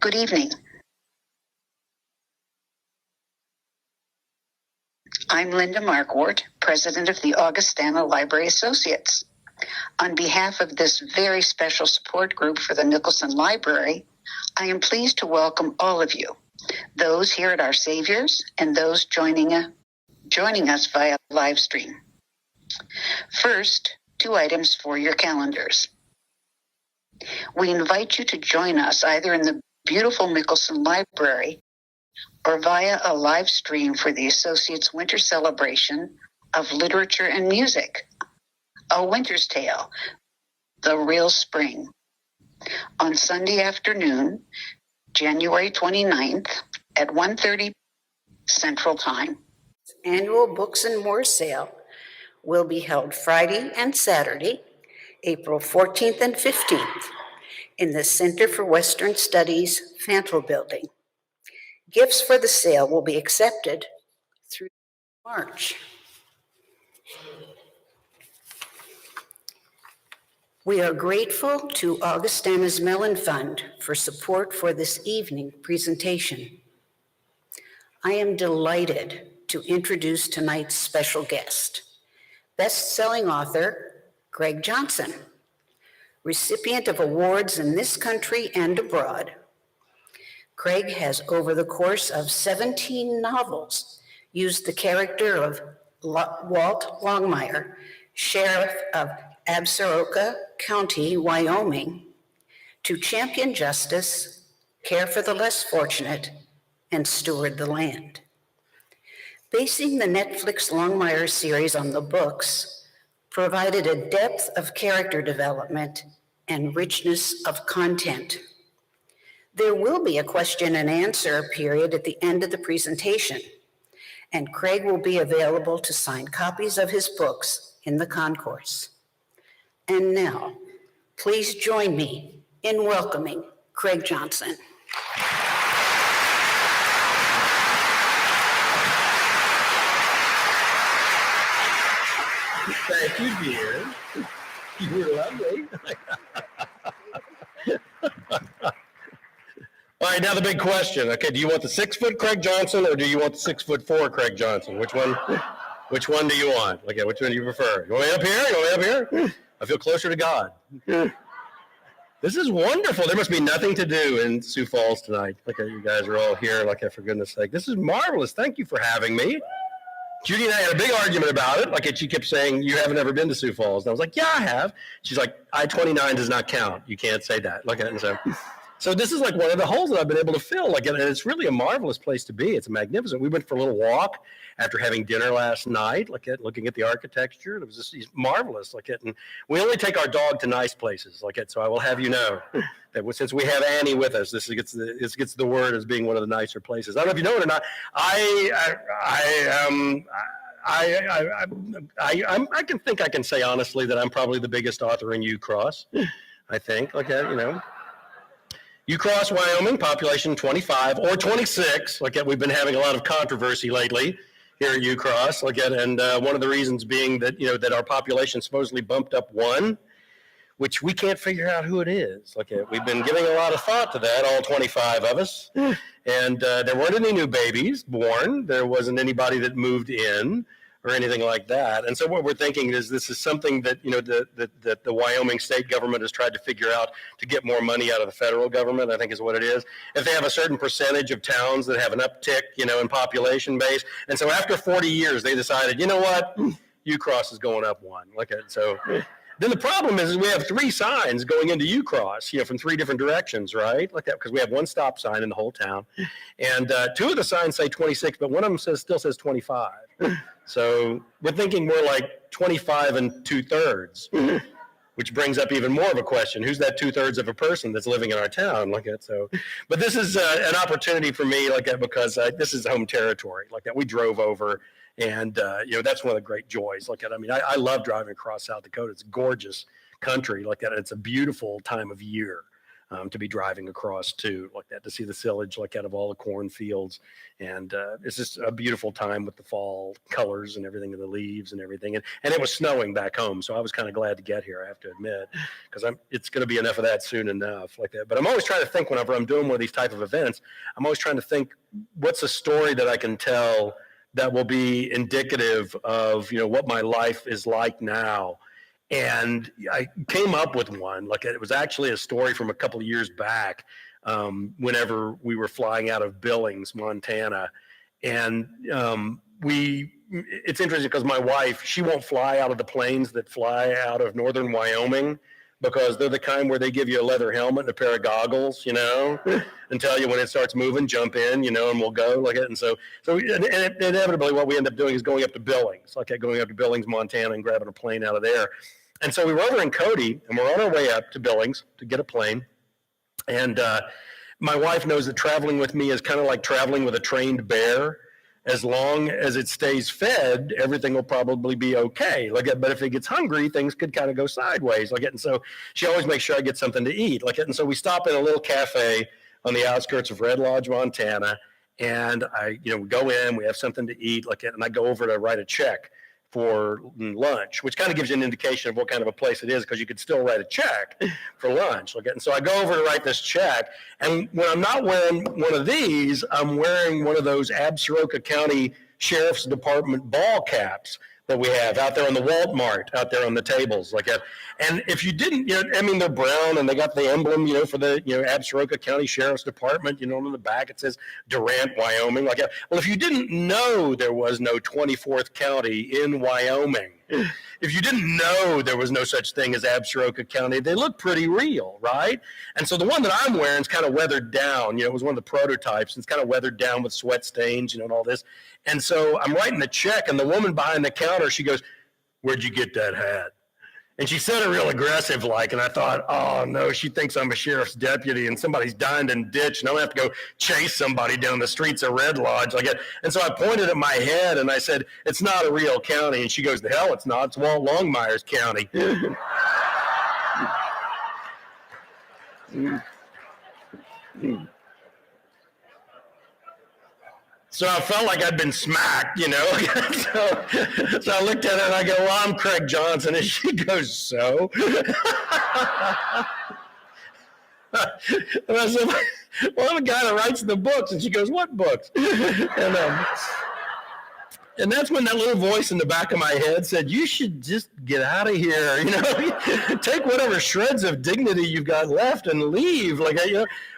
Good evening. I'm Linda Markwart, President of the Augustana Library Associates. On behalf of this very special support group for the Nicholson Library, I am pleased to welcome all of you, those here at Our Saviors and those joining us via live stream. First, 2 items for your calendars. We invite you to join us either in the beautiful Nicholson Library or via a live stream for the Associates' winter celebration of literature and music, A Winter's Tale, The Real Spring, on Sunday afternoon, January 29th at 1:30 Central Time. Annual Books and More sale will be held Friday and Saturday, April 14th and 15th, in the Center for Western Studies Fantle Building. Gifts for the sale will be accepted through March. We are grateful to Augustana's Mellon Fund for support for this evening presentation. I am delighted to introduce tonight's special guest, best-selling author Greg Johnson, recipient of awards in this country and abroad. Craig has, over the course of 17 novels, used the character of Walt Longmire, sheriff of Absaroka County, Wyoming, to champion justice, care for the less fortunate, and steward the land. Basing the Netflix Longmire series on the books provided a depth of character development and richness of content. There will be a question and answer period at the end of the presentation, and Craig will be available to sign copies of his books in the concourse. And now, please join me in welcoming Craig Johnson. Thank you, dear. You were lovely. All right, now the big question. Okay, do you want the 6-foot Craig Johnson or do you want the 6'4" Craig Johnson? Which one do you want? Okay, which one do you prefer? You want me up here? You want me up here? I feel closer to God. This is wonderful. There must be nothing to do in Sioux Falls tonight. Okay, you guys are all here. Okay, for goodness sake. This is marvelous. Thank you for having me. Judy and I had a big argument about it. Like, she kept saying, you haven't ever been to Sioux Falls. And I was like, yeah, I have. She's like, I-29 does not count. You can't say that. Look at it. And so this is like one of the holes that I've been able to fill. Like, and it's really a marvelous place to be. It's magnificent. We went for a little walk after having dinner last night, looking at the architecture. It was just marvelous. And we only take our dog to nice places. So I will have you know that since we have Annie with us, this gets the word as being one of the nicer places. I don't know if you know it or not. I can say honestly that I'm probably the biggest author in U-Cross. I think. U-Cross, Wyoming, population 25 or 26. We've been having a lot of controversy lately here at U-Cross. And one of the reasons being that that our population supposedly bumped up 1, which we can't figure out who it is. We've been giving a lot of thought to that, all 25 of us. And there weren't any new babies born. There wasn't anybody that moved in or anything like that. And so what we're thinking is this is something that, that the Wyoming state government has tried to figure out to get more money out of the federal government, I think is what it is. If they have a certain percentage of towns that have an uptick, in population base. And so after 40 years, they decided, you know what, U-Cross is going up 1. So then the problem is we have 3 signs going into U-Cross, from 3 different directions, right? Because we have 1 stop sign in the whole town. And 2 of the signs say 26, but one of them still says 25. So we're thinking more like 25 2/3, which brings up even more of a question. Who's that 2/3 of a person that's living in our town? But this is an opportunity for me, because this is home territory. We drove over, and that's one of the great joys. I love driving across South Dakota. It's a gorgeous country. It's a beautiful time of year. to be driving across too, like that, to see the silage like out of all the cornfields. And it's just a beautiful time with the fall colors and everything, and the leaves and everything. And it was snowing back home, so I was kind of glad to get here, I have to admit, because it's going to be enough of that soon enough, like that. But I'm always trying to think, whenever I'm doing one of these type of events, I'm always trying to think, what's a story that I can tell that will be indicative of, what my life is like now. And I came up with one, like it was actually a story from a couple of years back, whenever we were flying out of Billings, Montana. And it's interesting because my wife, she won't fly out of the planes that fly out of northern Wyoming, because they're the kind where they give you a leather helmet and a pair of goggles, and tell you when it starts moving, jump in, and we'll go like it. And so inevitably what we end up doing is going up to Billings, going up to Billings, Montana, and grabbing a plane out of there. And so we were over in Cody, and we're on our way up to Billings to get a plane. And my wife knows that traveling with me is kind of like traveling with a trained bear. As long as it stays fed, everything will probably be okay. But if it gets hungry, things could kind of go sideways. And so she always makes sure I get something to eat. And so we stop in a little cafe on the outskirts of Red Lodge, Montana, and I, we go in, we have something to eat, and I go over to write a check for lunch, which kind of gives you an indication of what kind of a place it is, because you could still write a check for lunch. And so I go over to write this check, and when I'm not wearing one of these, I'm wearing one of those Absaroka County Sheriff's Department ball caps that we have out there on the Walt Mart, out there on the tables like that. And if you didn't, they're brown, and they got the emblem, for the, Absaroka County Sheriff's Department, on the back it says Durant, Wyoming, like that. Well, if you didn't know there was no 24th County in Wyoming, if you didn't know there was no such thing as Absaroka County, they look pretty real, right? And so the one that I'm wearing is kind of weathered down. It was one of the prototypes. It's kind of weathered down with sweat stains, and all this. And so I'm writing the check, and the woman behind the counter, she goes, "Where'd you get that hat?" And she said it real aggressive like, and I thought, oh no, she thinks I'm a sheriff's deputy and somebody's dined and ditched, and I'm gonna have to go chase somebody down the streets of Red Lodge like that. And so I pointed at my head and I said, "It's not a real county." And she goes, "The hell it's not, it's Walt Longmire's county." So I felt like I'd been smacked, so I looked at her and I go, "Well, I'm Craig Johnson." And she goes, "So?" And I said, "Well, I'm the guy that writes the books." And she goes, "What books?" And that's when that little voice in the back of my head said, "You should just get out of here, take whatever shreds of dignity you've got left and leave."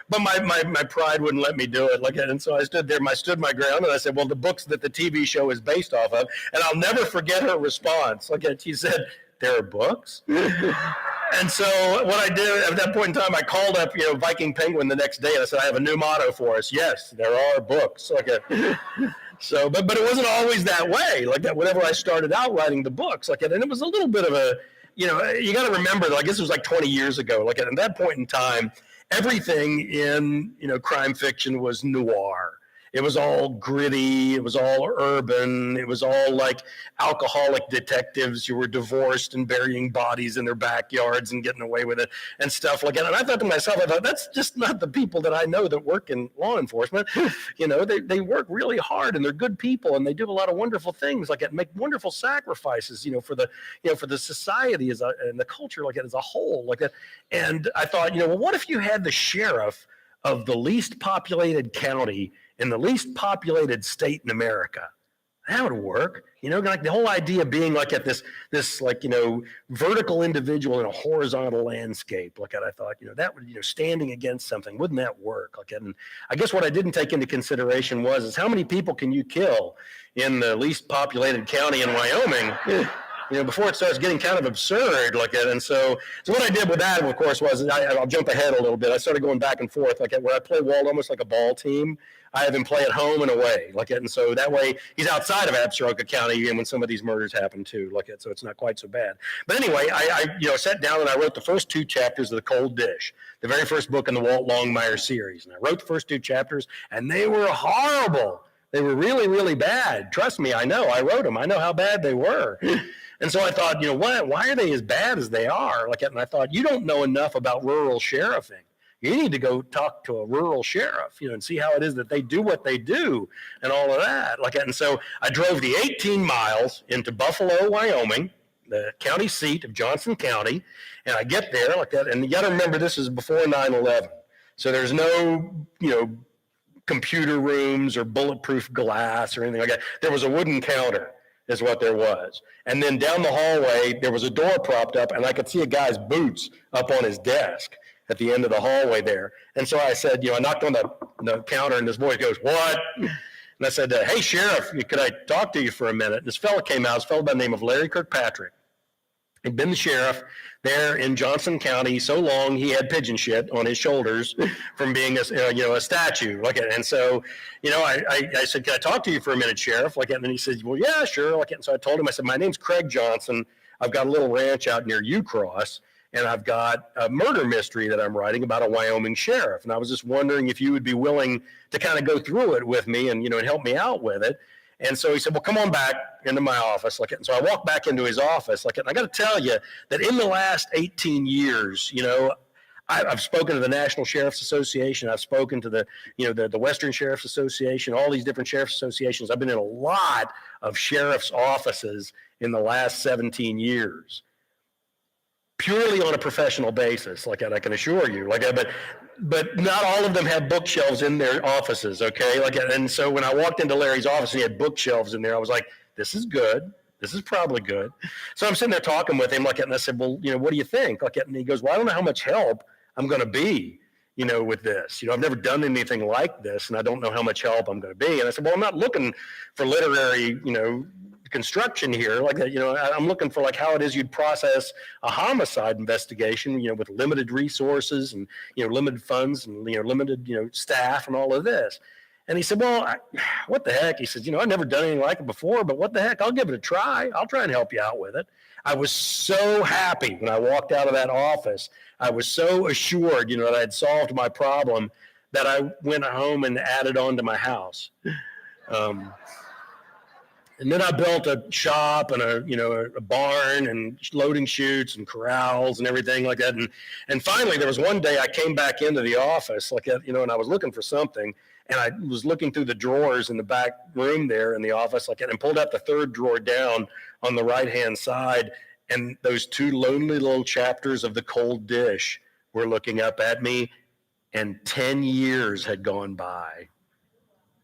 But my pride wouldn't let me do it. And so I stood there, I stood my ground, and I said, "Well, the books that the TV show is based off of." And I'll never forget her response. She said, "There are books?" And so what I did at that point in time, I called up, Viking Penguin the next day, and I said, "I have a new motto for us. Yes, there are books." So, but it wasn't always that way. Whenever I started out writing the books, and it was a little bit of a, you got to remember that I guess it was like 20 years ago. At that point in time, everything in, crime fiction was noir. It was all gritty. It was all urban. It was all like alcoholic detectives who were divorced and burying bodies in their backyards and getting away with it and stuff like that. And I thought to myself, that's just not the people that I know that work in law enforcement. They work really hard, and they're good people, and they do a lot of wonderful things like that, make wonderful sacrifices, for the society and the culture as a whole like that. And I thought, well, what if you had the sheriff of the least populated county in the least populated state in America? That would work. The whole idea being at this vertical individual in a horizontal landscape. I thought, that would, standing against something, wouldn't that work? And I guess what I didn't take into consideration is how many people can you kill in the least populated county in Wyoming? Before it starts getting kind of absurd And so what I did with that, of course, was I'll jump ahead a little bit. I started going back and forth where I play Walt almost like a ball team. I have him play at home and away And so that way he's outside of Absaroka County and when some of these murders happen too So it's not quite so bad. But anyway, I sat down and I wrote the first 2 chapters of The Cold Dish, the very first book in the Walt Longmire series. And I wrote the first 2 chapters, and they were horrible. They were really, really bad. Trust me, I know. I wrote them. I know how bad they were. And so I thought, why are they as bad as they are? And I thought, you don't know enough about rural sheriffing. you need to go talk to a rural sheriff, and see how it is that they do what they do and all of that. And so I drove the 18 miles into Buffalo, Wyoming, the county seat of Johnson County, and I get there like that. And you got to remember, this is before 9/11. So there's no, computer rooms or bulletproof glass or anything like that. There was a wooden counter is what there was. And then down the hallway, there was a door propped up, and I could see a guy's boots up on his desk at the end of the hallway there. And so I said, I knocked on the counter, and this voice goes, "What?" And I said, "Hey, Sheriff, could I talk to you for a minute?" And this fellow came out, this fellow by the name of Larry Kirkpatrick. He'd been the sheriff there in Johnson County so long he had pigeon shit on his shoulders from being a statue. And so, I said, "Can I talk to you for a minute, Sheriff?" And then he said, "Well, yeah, sure." And so I told him, I said, "My name's Craig Johnson. I've got a little ranch out near Ucross, and I've got a murder mystery that I'm writing about a Wyoming sheriff. And I was just wondering if you would be willing to kind of go through it with me and help me out with it." And so he said, "Well, come on back into my office." And so I walked back into his office. And I got to tell you that in the last 18 years, I've spoken to the National Sheriff's Association. I've spoken to the Western Sheriff's Association, all these different sheriff's associations. I've been in a lot of sheriff's offices in the last 17 years, purely on a professional basis, I can assure you. But not all of them have bookshelves in their offices, okay? And so when I walked into Larry's office and he had bookshelves in there, I was like, this is good. This is probably good. So I'm sitting there talking with him and I said, "Well, what do you think?" And he goes, "Well, I don't know how much help I'm going to be, with this. I've never done anything like this, and I don't know how much help I'm going to be." And I said, "Well, I'm not looking for literary, construction here. I'm looking for how it is you'd process a homicide investigation, with limited resources and, limited funds and, limited, staff and all of this." And he said, "Well, what the heck?" He says, "I've never done anything like it before, but what the heck? I'll give it a try. I'll try and help you out with it." I was so happy when I walked out of that office. I was so assured, that I had solved my problem that I went home and added on to my house. And then I built a shop and a barn and loading chutes and corrals and everything like that. And finally, there was one day I came back into the office and I was looking for something. And I was looking through the drawers in the back room there in the office and pulled out the third drawer down on the right-hand side. And those two lonely little chapters of The Cold Dish were looking up at me, and 10 years had gone by.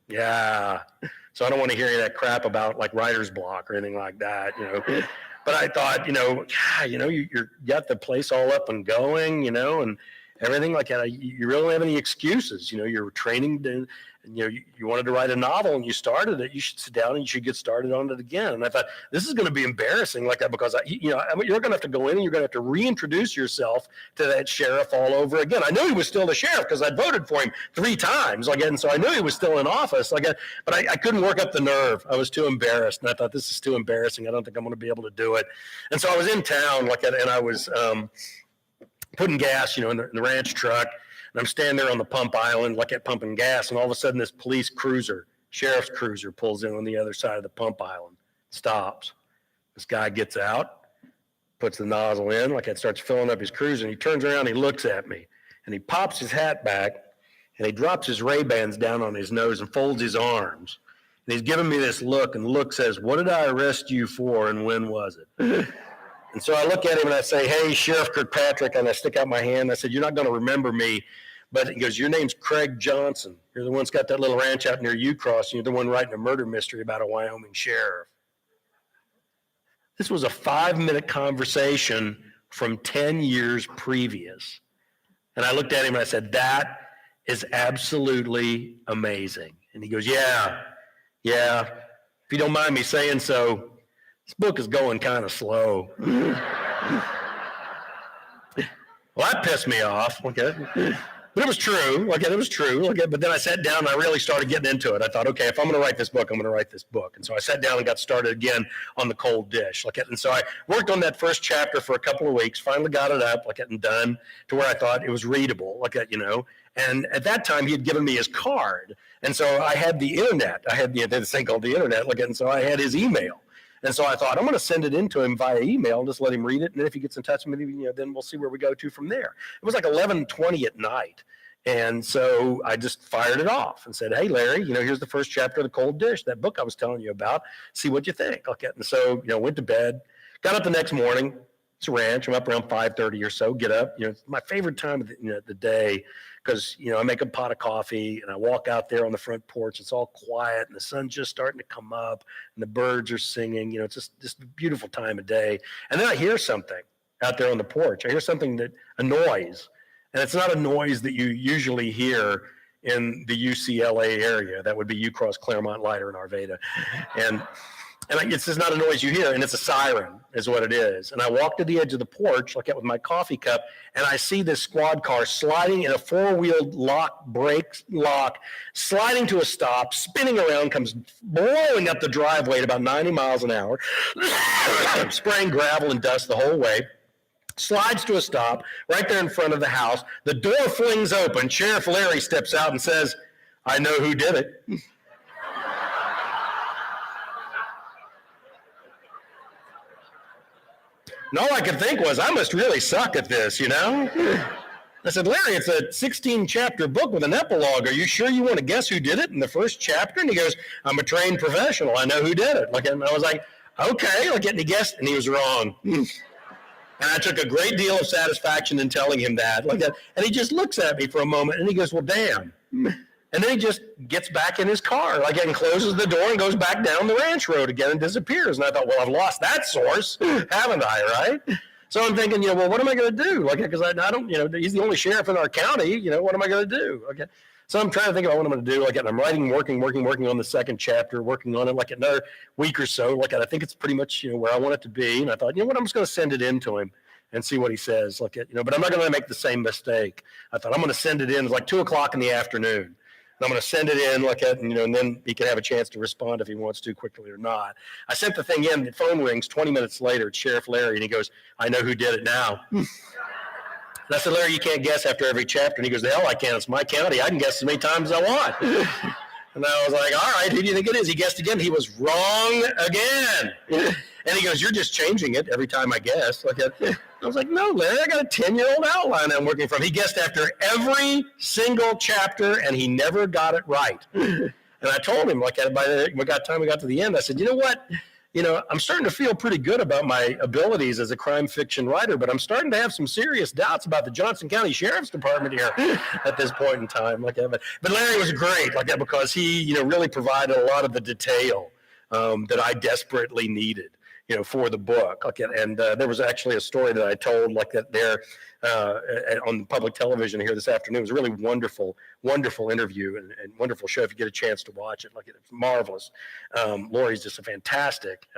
Yeah. So I don't want to hear any of that crap about writer's block or anything like that, But I thought, you got the place all up and going, and everything like that. You really don't have any excuses. You're training to, you wanted to write a novel and you started it. You should sit down and you should get started on it again. And I thought, this is going to be embarrassing like that because, you're going to have to go in and you're going to have to reintroduce yourself to that sheriff all over again. I knew he was still the sheriff because I'd voted for him 3 times. And so I knew he was still in office. But I couldn't work up the nerve. I was too embarrassed. And I thought, this is too embarrassing. I don't think I'm going to be able to do it. And so I was in town and I was, putting gas, in the ranch truck, and I'm standing there on the pump island, pumping gas, and all of a sudden this police cruiser, sheriff's cruiser, pulls in on the other side of the pump island, stops. This guy gets out, puts the nozzle in, starts filling up his cruiser, and he turns around, and he looks at me, and he pops his hat back, and he drops his Ray-Bans down on his nose and folds his arms, and he's giving me this look, and the look says, "What did I arrest you for, and when was it?" And so I look at him and I say, "Hey, Sheriff Kirkpatrick," and I stick out my hand. I said, "You're not going to remember me." But he goes, "Your name's Craig Johnson. You're the one that's got that little ranch out near Ucross, and you're the one writing a murder mystery about a Wyoming sheriff." This was a 5-minute conversation from 10 years previous. And I looked at him and I said, "That is absolutely amazing." And he goes, Yeah. If you don't mind me saying so, this book is going kind of slow." Well, that pissed me off. Okay. But it was true. Okay, it was true. Okay, but then I sat down and I really started getting into it. I thought, okay, if I'm going to write this book, I'm going to write this book. And so I sat down and got started again on The Cold Dish. And so I worked on that first chapter for a couple of weeks, finally got it up, and done to where I thought it was readable, And at that time, he had given me his card. And so I had the internet. I had this thing called the internet, and so I had his email. And so I thought, I'm going to send it in to him via email, just let him read it. And then if he gets in touch with me, then we'll see where we go to from there. It was like 11:20 at night. And so I just fired it off and said, hey, Larry, here's the first chapter of The Cold Dish, that book I was telling you about. See what you think. Okay. And so, went to bed, got up the next morning. It's a ranch. I'm up around 5:30 or so, get up. It's my favorite time of the day because, I make a pot of coffee and I walk out there on the front porch. It's all quiet and the sun's just starting to come up and the birds are singing. It's just a beautiful time of day. And then I hear something out there on the porch. I hear something a noise. And it's not a noise that you usually hear in the UCLA area. That would be UCross, Claremont, Leiter, and Arvada. And it's just not a noise you hear, and it's a siren is what it is. And I walk to the edge of the porch, like that with my coffee cup, and I see this squad car sliding in a four-wheeled brake lock, sliding to a stop, spinning around, comes blowing up the driveway at about 90 miles an hour, spraying gravel and dust the whole way. Slides to a stop right there in front of the house. The door flings open. Sheriff Larry steps out and says, I know who did it. And all I could think was, I must really suck at this, I said, Larry, it's a 16-chapter book with an epilogue. Are you sure you want to guess who did it in the first chapter? And he goes, I'm a trained professional. I know who did it. And I was like, okay. And he guessed, and he was wrong. And I took a great deal of satisfaction in telling him that. And he just looks at me for a moment, and he goes, well, damn. And then he just gets back in his car, and closes the door and goes back down the ranch road again and disappears. And I thought, well, I've lost that source, haven't I, right? So I'm thinking, well, what am I going to do? Because I don't, he's the only sheriff in our county, what am I going to do? Okay. So I'm trying to think about what I'm going to do. And I'm working on the second chapter, working on it another week or so. I think it's pretty much, where I want it to be. And I thought, what, I'm just going to send it in to him and see what he says. But I'm not going to make the same mistake. I thought I'm going to send it in. It's 2:00 in the afternoon. And I'm going to send it in, and then he can have a chance to respond if he wants to quickly or not. I sent the thing in. The phone rings 20 minutes later. It's Sheriff Larry, and he goes, I know who did it now. And I said, Larry, you can't guess after every chapter. And he goes, the hell I can. It's my county. I can guess as many times as I want. And I was like, all right, who do you think it is? He guessed again. He was wrong again. And he goes, you're just changing it every time I guess. I was like, no, Larry, I got a 10-year-old outline I'm working from. He guessed after every single chapter, and he never got it right. And I told him, by the time we got to the end, I said, you know what? I'm starting to feel pretty good about my abilities as a crime fiction writer, but I'm starting to have some serious doubts about the Johnson County Sheriff's Department here at this point in time. But Larry was great, because he, really provided a lot of the detail that I desperately needed, for the book. And there was actually a story that I told, there on public television here this afternoon. It was a really wonderful interview and wonderful show if you get a chance to watch it. It's marvelous. Lori's just a fantastic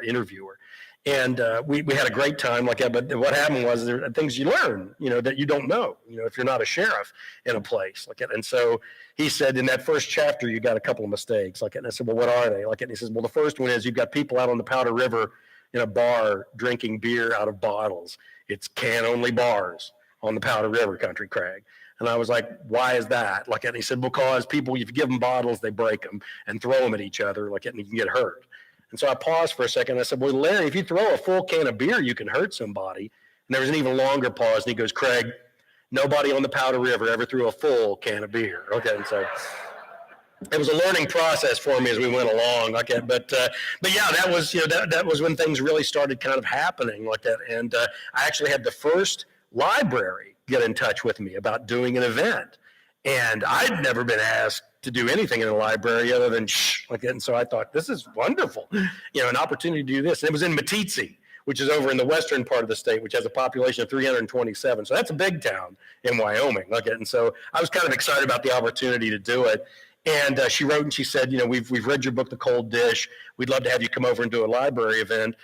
interviewer. And we had a great time but what happened was there are things you learn, that you don't know, if you're not a sheriff in a place And so he said, in that first chapter, you got a couple of mistakes. And I said, well, what are they? And he says, well, the first one is you've got people out on the Powder River in a bar drinking beer out of bottles. It's can-only bars on the Powder River country, Craig. And I was like, why is that? And he said, because people, if you give them bottles, they break them and throw them at each other, and you can get hurt. And so I paused for a second. And I said, well, Larry, if you throw a full can of beer, you can hurt somebody. And there was an even longer pause. And he goes, Craig, nobody on the Powder River ever threw a full can of beer. And so it was a learning process for me as we went along. But yeah, that was, that was when things really started kind of happening And I actually had the first library get in touch with me about doing an event. And I'd never been asked to do anything in a library other than And so I thought, this is wonderful, an opportunity to do this. And it was in Meeteetse, which is over in the western part of the state, which has a population of 327. So that's a big town in Wyoming. And so I was kind of excited about the opportunity to do it. And she wrote and she said, we've read your book, The Cold Dish. We'd love to have you come over and do a library event.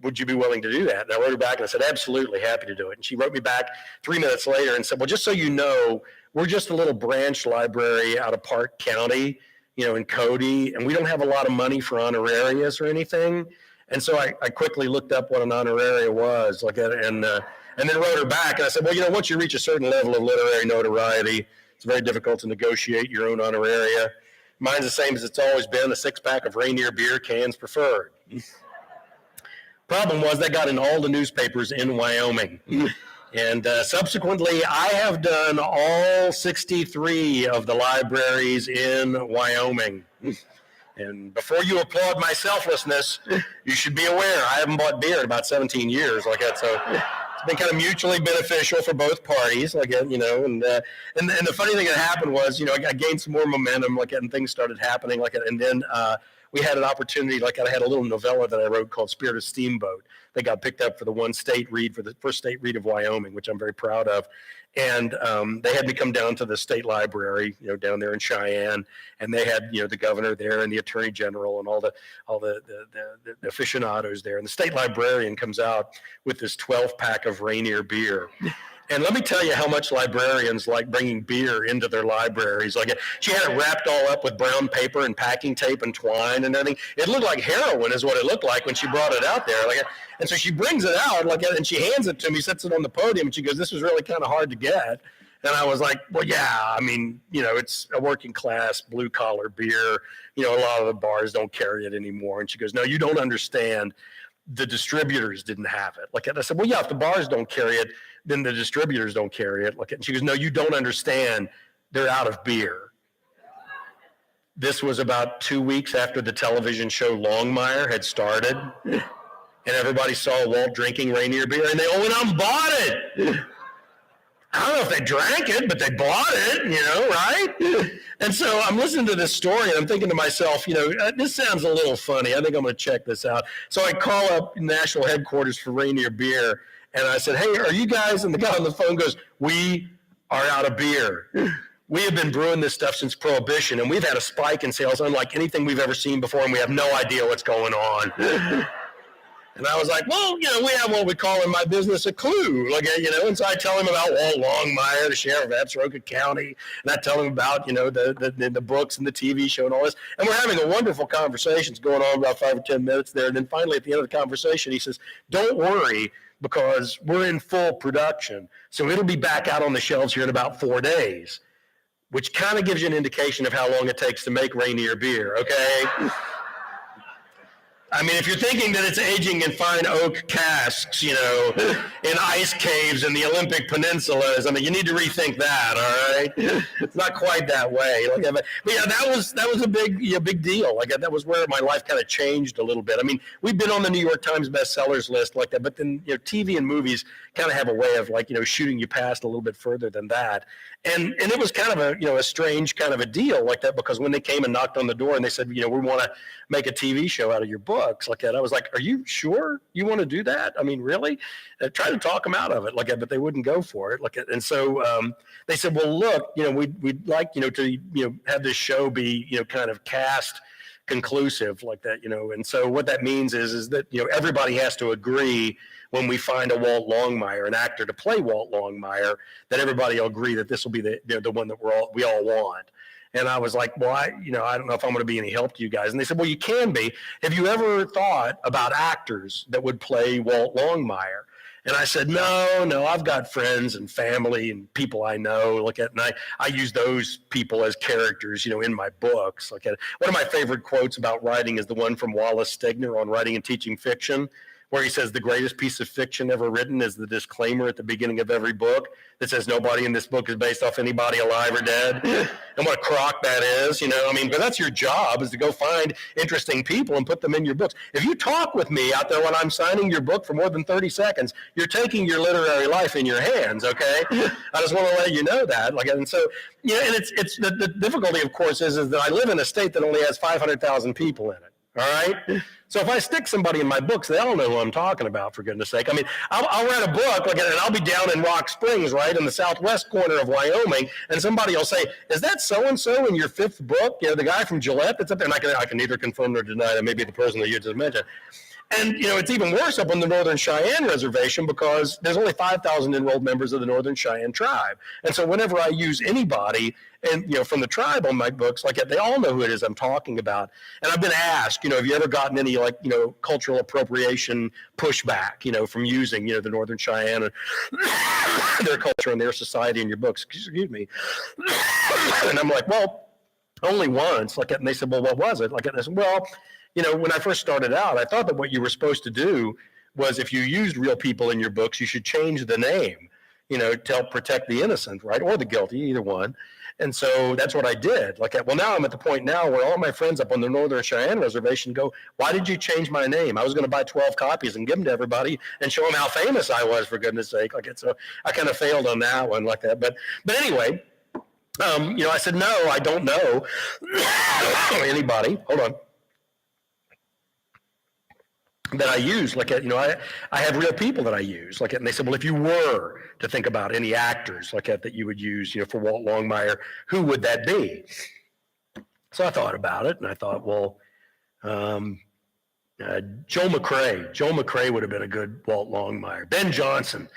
Would you be willing to do that? And I wrote her back and I said, absolutely, happy to do it. And she wrote me back 3 minutes later and said, well, just so you know, we're just a little branch library out of Park County, in Cody, and we don't have a lot of money for honorarius or anything. And so I quickly looked up what an honoraria was, and then wrote her back. And I said, well, once you reach a certain level of literary notoriety, it's very difficult to negotiate your own honoraria. Mine's the same as it's always been, a 6-pack of Rainier beer, cans preferred. Problem was, that got in all the newspapers in Wyoming. And subsequently, I have done all 63 of the libraries in Wyoming. And before you applaud my selflessness, you should be aware I haven't bought beer in about 17 years like that. So it's been kind of mutually beneficial for both parties, like you know. And the funny thing that happened was, you know, I gained some more momentum, like, and things started happening, like, and then we had an opportunity, like, I had a little novella that I wrote called Spirit of Steamboat that got picked up for the one state read, for the first state read of Wyoming, which I'm very proud of. And they had me come down to the state library, you know, down there in Cheyenne, and they had, you know, the governor there and the attorney general and all the aficionados there. And the state librarian comes out with this 12-pack of Rainier beer. And let me tell you how much librarians like bringing beer into their libraries. Like, she had it wrapped all up with brown paper and packing tape and twine and everything. It looked like heroin is what it looked like when she brought it out there. Like, and so she brings it out, like, and she hands it to me, sets it on the podium, and she goes, "This was really kind of hard to get." And I was like, "Well, yeah, I mean, you know, it's a working class, blue collar beer. You know, a lot of the bars don't carry it anymore." And she goes, "No, you don't understand. The distributors didn't have it." Like, and I said, "Well, yeah, if the bars don't carry it, then the distributors don't carry it." Like, and she goes, "No, you don't understand. They're out of beer." This was about 2 weeks after the television show Longmire had started, and everybody saw Walt drinking Rainier beer, and they all went out and bought it. I don't know if they drank it, but they bought it, you know, right? And so I'm listening to this story, and I'm thinking to myself, you know, this sounds a little funny. I think I'm going to check this out. So I call up national headquarters for Rainier Beer, and I said, "Hey, are you guys?" And the guy on the phone goes, "We are out of beer. We have been brewing this stuff since Prohibition, and we've had a spike in sales unlike anything we've ever seen before, and we have no idea what's going on." And I was like, "Well, you know, we have what we call in my business a clue." Like, you know, and so I tell him about Walt Longmire, the sheriff of Absaroka County, and I tell him about, you know, the books and the TV show and all this. And we're having a wonderful conversation. It's going on about 5 or 10 minutes there. And then finally, at the end of the conversation, he says, "Don't worry, because we're in full production. So it'll be back out on the shelves here in about 4 days," which kind of gives you an indication of how long it takes to make Rainier beer, okay? I mean, if you're thinking that it's aging in fine oak casks, you know, in ice caves in the Olympic peninsulas, I mean, you need to rethink that, all right? It's not quite that way. Like, but yeah, that was a big deal. Like, that was where my life kind of changed a little bit. I mean, we've been on the New York Times bestsellers list like that, but then, you know, TV and movies kind of have a way of, like, you know, shooting you past a little bit further than that. And it was kind of a, you know, a strange kind of a deal like that, because when they came and knocked on the door and they said, you know, "We want to make a TV show out of your books," like that, I was like, "Are you sure you want to do that? I mean, really?" I tried to talk them out of it like that, but they wouldn't go for it. Like, and so they said, "Well, look, you know, we'd like, you know, to, you know, have this show be, you know, kind of cast conclusive like that, you know." And so what that means is that, you know, everybody has to agree when we find a Walt Longmire, an actor to play Walt Longmire, that everybody will agree that this will be the one that we all want. And I was like, "Well, I don't know if I'm going to be any help to you guys." And they said, "Well, you can be. Have you ever thought about actors that would play Walt Longmire?" And I said, no, I've got friends and family and people I know. Look at, and I use those people as characters, you know, in my books. Like, one of my favorite quotes about writing is the one from Wallace Stegner on Writing and Teaching Fiction, where he says, "The greatest piece of fiction ever written is the disclaimer at the beginning of every book that says nobody in this book is based off anybody alive or dead." And what a crock that is, you know. I mean, but that's your job, is to go find interesting people and put them in your books. If you talk with me out there when I'm signing your book for more than 30 seconds, you're taking your literary life in your hands, okay? I just want to let you know that. Like, and so, you know, and it's the difficulty, of course, is that I live in a state that only has 500,000 people in it. All right. So if I stick somebody in my books, they all know who I'm talking about, for goodness sake. I mean, I'll write a book, like, and I'll be down in Rock Springs, right, in the southwest corner of Wyoming, and somebody will say, "Is that so-and-so in your 5th book? You know, the guy from Gillette that's up there?" And I can neither confirm nor deny that may be the person that you just mentioned. And, you know, it's even worse up on the Northern Cheyenne Reservation, because there's only 5,000 enrolled members of the Northern Cheyenne tribe. And so whenever I use anybody, and, you know, from the tribe on my books, like, they all know who it is I'm talking about. And I've been asked, you know, have you ever gotten any, like, you know, cultural appropriation pushback, you know, from using, you know, the Northern Cheyenne and their culture and their society in your books? Excuse me. And I'm like, well, only once. Like, and they said, well, what was it? Like, and I said, well, when I first started out, I thought that what you were supposed to do was if you used real people in your books, you should change the name, to help protect the innocent, right? Or the guilty, either one. And so that's what I did. Well, now I'm at the point now where all my friends up on the Northern Cheyenne Reservation go, why did you change my name? I was going to buy 12 copies and give them to everybody and show them how famous I was, for goodness sake. So I kind of failed on that one like that. But anyway, I said, no, I don't know anybody. Hold on. That I use, I have real people that I use, and they said, well, if you were to think about any actors that you would use, for Walt Longmire, who would that be? So I thought about it, and I thought, well, Joe McCrea. Joe McCrea would have been a good Walt Longmire. Ben Johnson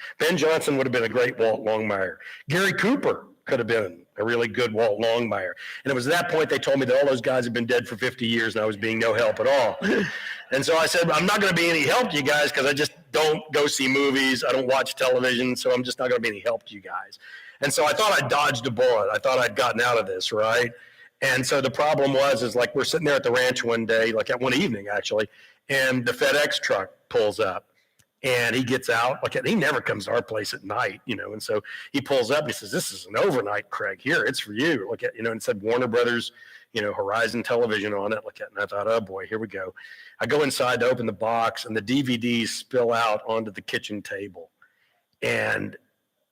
would have been a great Walt Longmire. Gary Cooper could have been a really good Walt Longmire. And it was at that point they told me that all those guys had been dead for 50 years and I was being no help at all. And so I said, I'm not going to be any help to you guys because I just don't go see movies. I don't watch television, so I'm just not going to be any help to you guys. And so I thought I'd dodged a bullet. I thought I'd gotten out of this, right? And so the problem is we're sitting there at the ranch one day, at one evening actually, and the FedEx truck pulls up. And he gets out, he never comes to our place at night, and so he pulls up and he says, this is an overnight, Craig, here, it's for you, and it said Warner Brothers, Horizon Television on it, and I thought, oh boy, here we go. I go inside to open the box and the DVDs spill out onto the kitchen table. And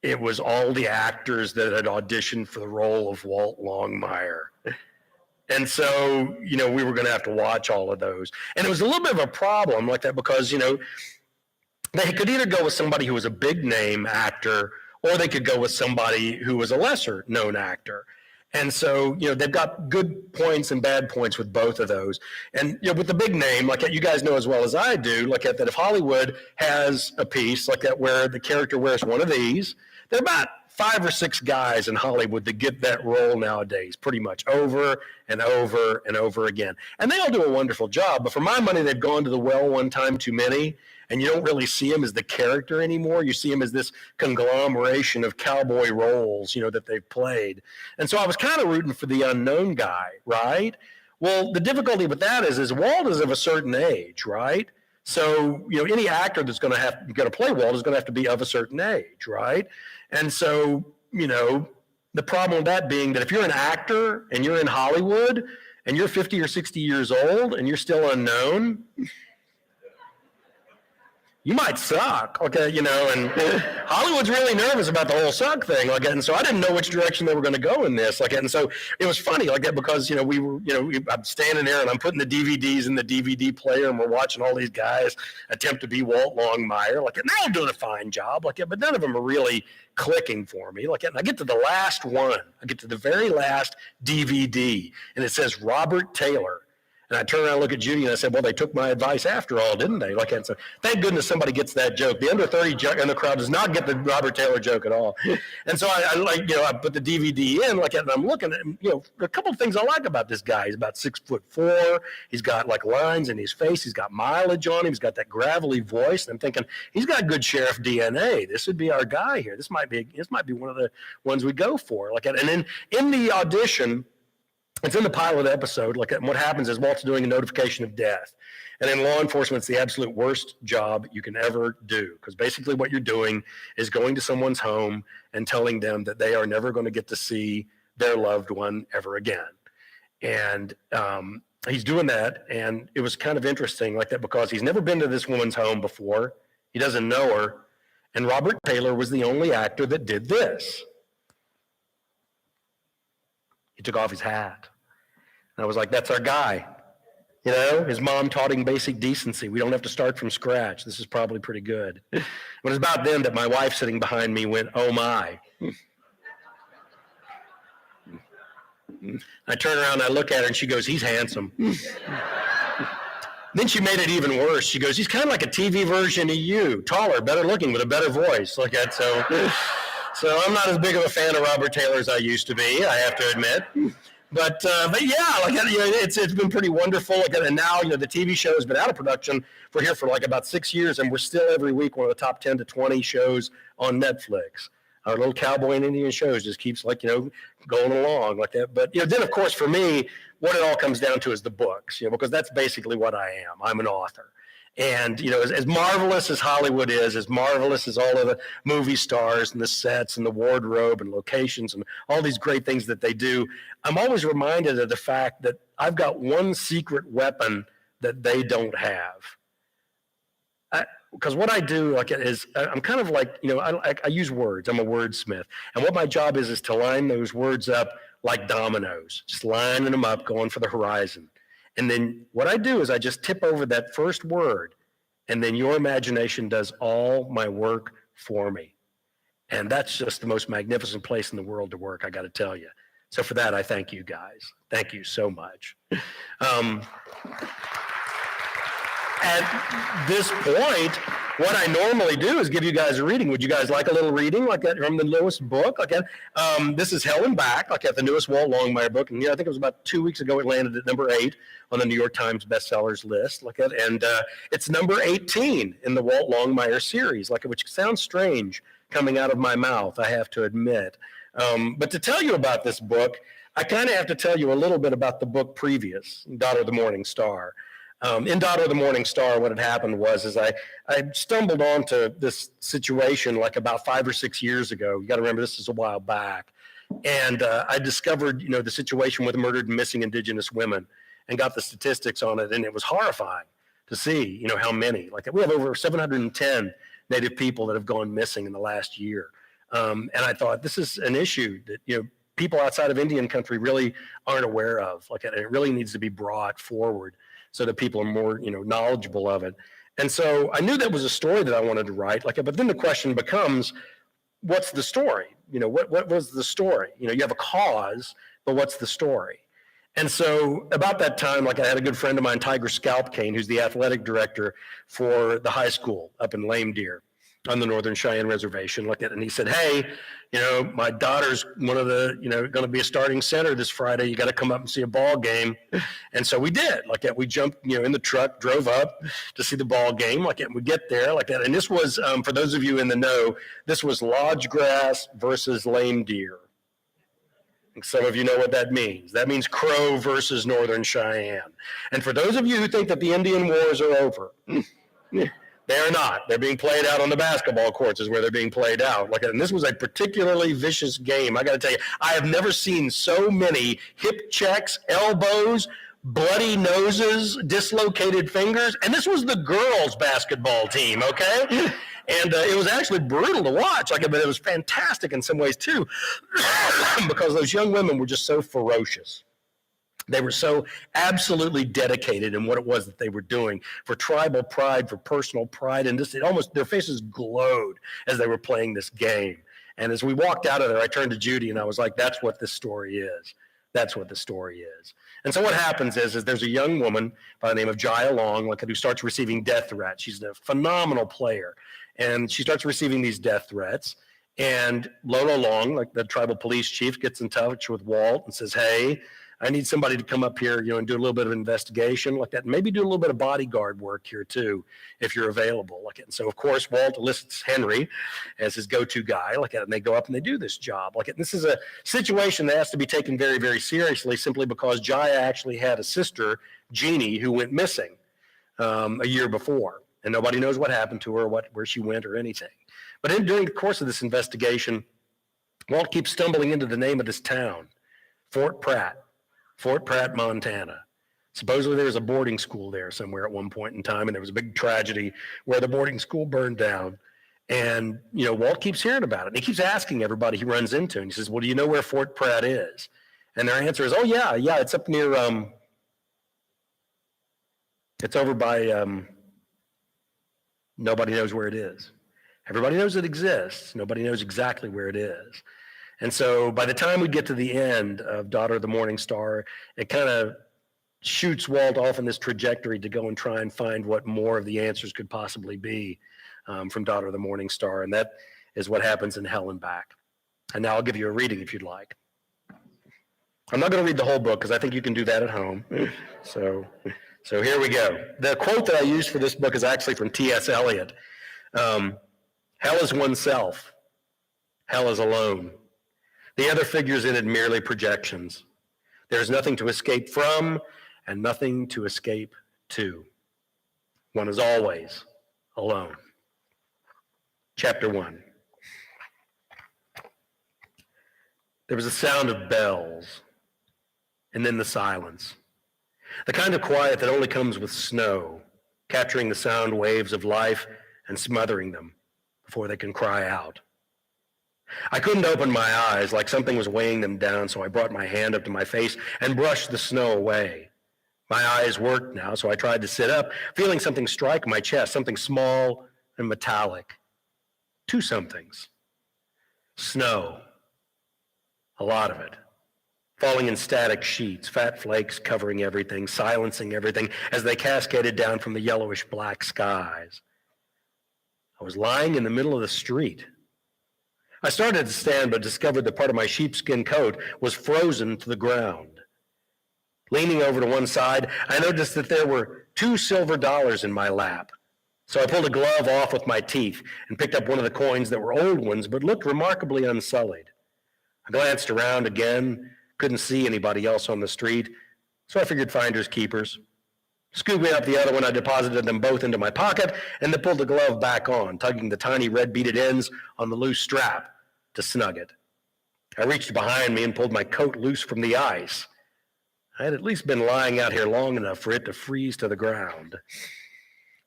it was all the actors that had auditioned for the role of Walt Longmire. And so, we were going to have to watch all of those. And it was a little bit of a problem because, they could either go with somebody who was a big name actor, or they could go with somebody who was a lesser known actor. And so, they've got good points and bad points with both of those. And, with the big name, you guys know as well as I do, that if Hollywood has a piece where the character wears one of these, there are about 5 or 6 guys in Hollywood that get that role nowadays, pretty much over and over and over again. And they all do a wonderful job, but for my money, they've gone to the well one time too many, and you don't really see him as the character anymore. You see him as this conglomeration of cowboy roles, that they've played. And so I was kind of rooting for the unknown guy, right? Well, the difficulty with that is Walt is of a certain age, right? So, any actor that's going to play Walt is going to have to be of a certain age, right? And so, the problem with that being that if you're an actor and you're in Hollywood and you're 50 or 60 years old and you're still unknown, you might suck, and Hollywood's really nervous about the whole suck thing, and so I didn't know which direction they were going to go in this, and so it was funny, because, we were, I'm standing there and I'm putting the DVDs in the DVD player and we're watching all these guys attempt to be Walt Longmire, and they're all doing a fine job, but none of them are really clicking for me, and I get to the last one, I get to the very last DVD, and it says Robert Taylor. And I turned around and looked at Judy and I said, well, they took my advice after all, didn't they? And so thank goodness somebody gets that joke. The under 30 joke in the crowd does not get the Robert Taylor joke at all. And so I put the DVD in, and I'm looking at him, a couple of things I like about this guy. He's about 6'4". He's got lines in his face. He's got mileage on him. He's got that gravelly voice. And I'm thinking, he's got good sheriff DNA. This would be our guy here. This might be one of the ones we go for. And then in the audition, it's in the pilot episode. What happens is Walt's doing a notification of death. And in law enforcement, it's the absolute worst job you can ever do. Because basically what you're doing is going to someone's home and telling them that they are never going to get to see their loved one ever again. And he's doing that. And it was kind of interesting because he's never been to this woman's home before. He doesn't know her. And Robert Taylor was the only actor that did this. He took off his hat. And I was like, that's our guy. His mom taught him basic decency. We don't have to start from scratch. This is probably pretty good. It was about then that my wife sitting behind me went, oh my. I turn around and I look at her and she goes, he's handsome. Then she made it even worse. She goes, he's kind of like a TV version of you, taller, better looking, with a better voice. So I'm not as big of a fan of Robert Taylor as I used to be, I have to admit. But yeah, it's been pretty wonderful. And now, the TV show has been out of production for about 6 years, and we're still every week one of the top 10 to 20 shows on Netflix. Our little cowboy and Indian shows just keeps going along like that. But, then of course for me, what it all comes down to is the books, because that's basically what I am. I'm an author. And, as marvelous as Hollywood is, as marvelous as all of the movie stars and the sets and the wardrobe and locations and all these great things that they do, I'm always reminded of the fact that I've got one secret weapon that they don't have. Because what I do is I'm kind of like, I use words. I'm a wordsmith. And what my job is to line those words up like dominoes, just lining them up, going for the horizon. And then what I do is I just tip over that first word, and then your imagination does all my work for me. And that's just the most magnificent place in the world to work, I got to tell you. So for that, I thank you guys. Thank you so much. At this point, what I normally do is give you guys a reading. Would you guys like a little reading like that from the newest book? This is Hell and Back, the newest Walt Longmire book. And I think it was about 2 weeks ago it landed at number 8 on the New York Times bestsellers list. And it's number 18 in the Walt Longmire series, which sounds strange coming out of my mouth, I have to admit. But to tell you about this book, I kind of have to tell you a little bit about the book previous, Daughter of the Morning Star. In Daughter of the Morning Star, what had happened was I stumbled onto this situation about 5 or 6 years ago. You got to remember, this is a while back. And I discovered, the situation with murdered and missing Indigenous women and got the statistics on it. And it was horrifying to see, how many. We have over 710 Native people that have gone missing in the last year. And I thought, this is an issue that, people outside of Indian country really aren't aware of. It really needs to be brought forward so that people are more, knowledgeable of it. And so I knew that was a story that I wanted to write. But then the question becomes, what's the story? What was the story? You have a cause, but what's the story? And so about that time, I had a good friend of mine, Tiger Scalpcane, who's the athletic director for the high school up in Lame Deer on the Northern Cheyenne Reservation. And he said, hey, my daughter's one of the, going to be a starting center this Friday. You got to come up and see a ball game. And so we did. We jumped, in the truck, drove up to see the ball game. We get there And this was, for those of you in the know, this was Lodge Grass versus Lame Deer. Some of you know what that means. That means Crow versus Northern Cheyenne. And for those of you who think that the Indian Wars are over, they're not. They're being played out on the basketball courts is where they're being played out. And this was a particularly vicious game. I got to tell you, I have never seen so many hip checks, elbows, bloody noses, dislocated fingers. And this was the girls' basketball team, okay? And it was actually brutal to watch. But it was fantastic in some ways too, because those young women were just so ferocious. They were so absolutely dedicated in what it was that they were doing for tribal pride, for personal pride, and their faces glowed as they were playing this game. And as we walked out of there, I turned to Judy and I was like, that's what this story is. That's what the story is. And so what happens is there's a young woman by the name of Jaya Long, who starts receiving death threats. She's a phenomenal player. And she starts receiving these death threats. And Lolo Long, the tribal police chief, gets in touch with Walt and says, hey, I need somebody to come up here, and do a little bit of investigation that. Maybe do a little bit of bodyguard work here too, if you're available. And so, of course, Walt enlists Henry as his go-to guy. And they go up and they do this job. And this is a situation that has to be taken very, very seriously, simply because Jaya actually had a sister, Jeannie, who went missing a year before, and nobody knows what happened to her, where she went, or anything. But during the course of this investigation, Walt keeps stumbling into the name of this town, Fort Pratt, Montana. Supposedly there was a boarding school there somewhere at one point in time, and there was a big tragedy where the boarding school burned down. And, Walt keeps hearing about it. And he keeps asking everybody he runs into. And he says, well, do you know where Fort Pratt is? And their answer is, oh, yeah, it's up near, it's over by, nobody knows where it is. Everybody knows it exists. Nobody knows exactly where it is. And so by the time we get to the end of Daughter of the Morning Star, it kind of shoots Walt off in this trajectory to go and try and find what more of the answers could possibly be from Daughter of the Morning Star. And that is what happens in Hell and Back. And now I'll give you a reading if you'd like. I'm not going to read the whole book because I think you can do that at home. So here we go. The quote that I used for this book is actually from T.S. Eliot. Hell is oneself. Hell is alone. The other figures in it merely projections. There is nothing to escape from and nothing to escape to. One is always alone. Chapter 1. There was a sound of bells, and then the silence. The kind of quiet that only comes with snow, capturing the sound waves of life and smothering them before they can cry out. I couldn't open my eyes, like something was weighing them down, so I brought my hand up to my face and brushed the snow away. My eyes worked now, so I tried to sit up, feeling something strike my chest, something small and metallic. Two somethings. Snow. A lot of it. Falling in static sheets, fat flakes covering everything, silencing everything as they cascaded down from the yellowish black skies. I was lying in the middle of the street. I started to stand, but discovered that part of my sheepskin coat was frozen to the ground. Leaning over to one side, I noticed that there were $2 silver in my lap. So I pulled a glove off with my teeth and picked up one of the coins that were old ones, but looked remarkably unsullied. I glanced around again, couldn't see anybody else on the street, so I figured finders keepers. Scooping up the other one, I deposited them both into my pocket and then pulled the glove back on, tugging the tiny red beaded ends on the loose strap to snug it. I reached behind me and pulled my coat loose from the ice. I had at least been lying out here long enough for it to freeze to the ground.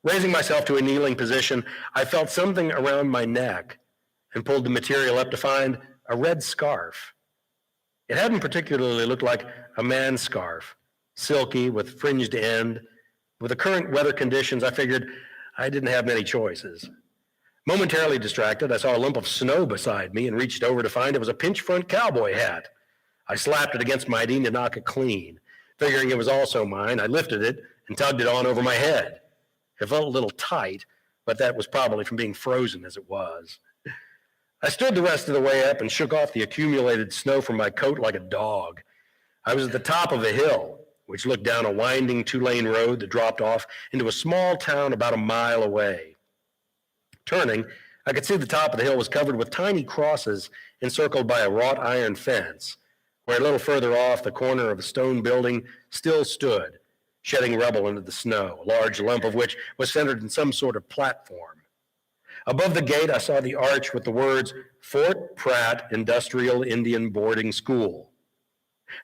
Raising myself to a kneeling position, I felt something around my neck and pulled the material up to find a red scarf. It hadn't particularly looked like a man's scarf, silky with fringed end. With the current weather conditions, I figured I didn't have many choices. Momentarily distracted, I saw a lump of snow beside me and reached over to find it was a pinch-front cowboy hat. I slapped it against my knee to knock it clean. Figuring it was also mine, I lifted it and tugged it on over my head. It felt a little tight, but that was probably from being frozen as it was. I stood the rest of the way up and shook off the accumulated snow from my coat like a dog. I was at the top of a hill, which looked down a winding 2-lane road that dropped off into a small town about a mile away. Turning, I could see the top of the hill was covered with tiny crosses encircled by a wrought iron fence, where a little further off, the corner of a stone building still stood, shedding rubble into the snow, a large lump of which was centered in some sort of platform. Above the gate, I saw the arch with the words, Fort Pratt Industrial Indian Boarding School.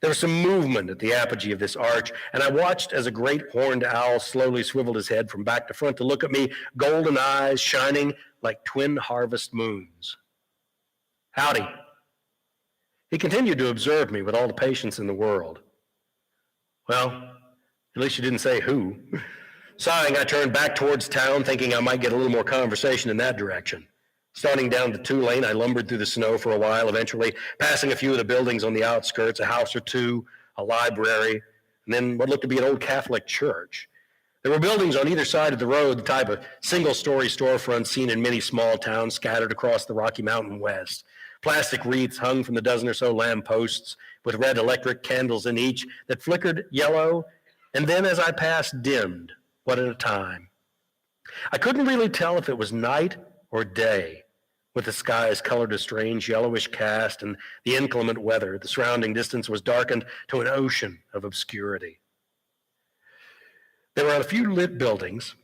There was some movement at the apogee of this arch, and I watched as a great horned owl slowly swiveled his head from back to front to look at me, golden eyes shining like twin harvest moons. Howdy. He continued to observe me with all the patience in the world. Well, at least you didn't say who. Sighing, I turned back towards town, thinking I might get a little more conversation in that direction. Starting down the 2-lane, I lumbered through the snow for a while, eventually passing a few of the buildings on the outskirts, a house or two, a library, and then what looked to be an old Catholic church. There were buildings on either side of the road, the type of single-story storefronts seen in many small towns scattered across the Rocky Mountain West. Plastic wreaths hung from the dozen or so lampposts with red electric candles in each that flickered yellow, and then as I passed, dimmed, one at a time. I couldn't really tell if it was night or day, with the skies colored a strange yellowish cast and the inclement weather. The surrounding distance was darkened to an ocean of obscurity. There were a few lit buildings,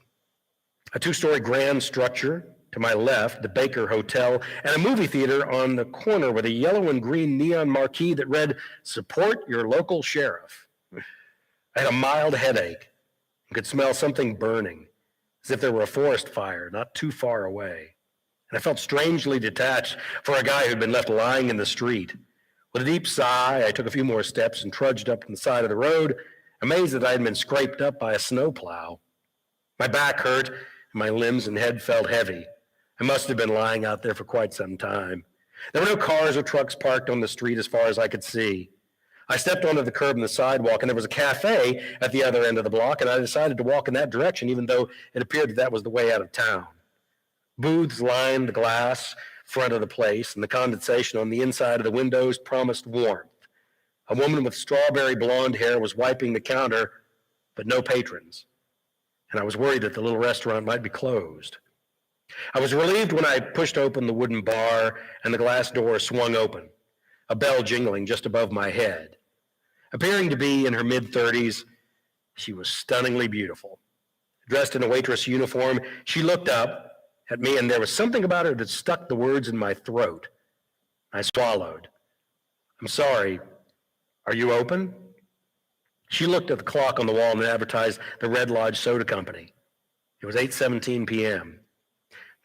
a 2-story grand structure to my left, the Baker Hotel, and a movie theater on the corner with a yellow and green neon marquee that read, Support Your Local Sheriff. I had a mild headache and could smell something burning, as if there were a forest fire not too far away. And I felt strangely detached for a guy who'd been left lying in the street. With a deep sigh, I took a few more steps and trudged up to the side of the road, amazed that I had been scraped up by a snowplow. My back hurt, and my limbs and head felt heavy. I must have been lying out there for quite some time. There were no cars or trucks parked on the street as far as I could see. I stepped onto the curb and the sidewalk, and there was a cafe at the other end of the block, and I decided to walk in that direction, even though it appeared that that was the way out of town. Booths lined the glass front of the place, and the condensation on the inside of the windows promised warmth. A woman with strawberry blonde hair was wiping the counter, but no patrons, and I was worried that the little restaurant might be closed. I was relieved when I pushed open the wooden bar and the glass door swung open, a bell jingling just above my head. Appearing to be in her mid-30s, she was stunningly beautiful. Dressed in a waitress uniform, she looked up at me, and there was something about her that stuck the words in my throat. I swallowed. "I'm sorry, are you open?" She looked at the clock on the wall and advertised the Red Lodge Soda Company. It was 8:17 p.m.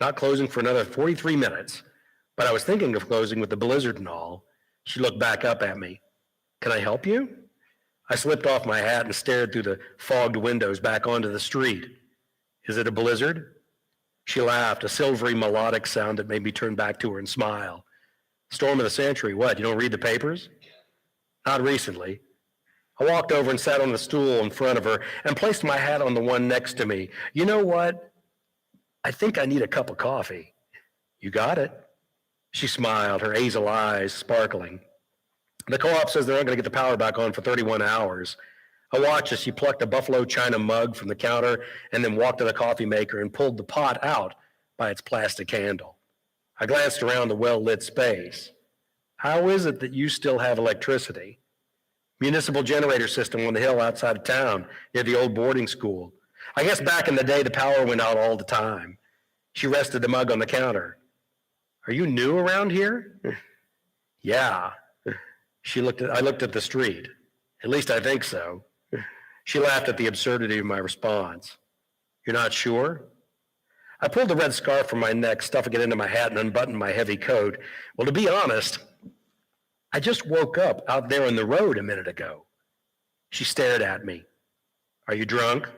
Not closing for another 43 minutes, but I was thinking of closing with the blizzard and all. She looked back up at me. "Can I help you?" I slipped off my hat and stared through the fogged windows back onto the street. "Is it a blizzard?" She laughed, a silvery melodic sound that made me turn back to her and smile. "Storm of the century, what, you don't read the papers?" "Not recently." I walked over and sat on the stool in front of her and placed my hat on the one next to me. "You know what? I think I need a cup of coffee." "You got it." She smiled, her hazel eyes sparkling. "The co-op says they're not going to get the power back on for 31 hours. I watched as she plucked a buffalo china mug from the counter and then walked to the coffee maker and pulled the pot out by its plastic handle. I glanced around the well-lit space. "How is it that you still have electricity?" "Municipal generator system on the hill outside of town near the old boarding school. I guess back in the day the power went out all the time." She rested the mug on the counter. "Are you new around here?" "Yeah." I looked at the street. "At least I think so." She laughed at the absurdity of my response. "You're not sure?" I pulled the red scarf from my neck, stuffing it into my hat, and unbuttoned my heavy coat. "Well, to be honest, I just woke up out there on the road a minute ago." She stared at me. "Are you drunk?"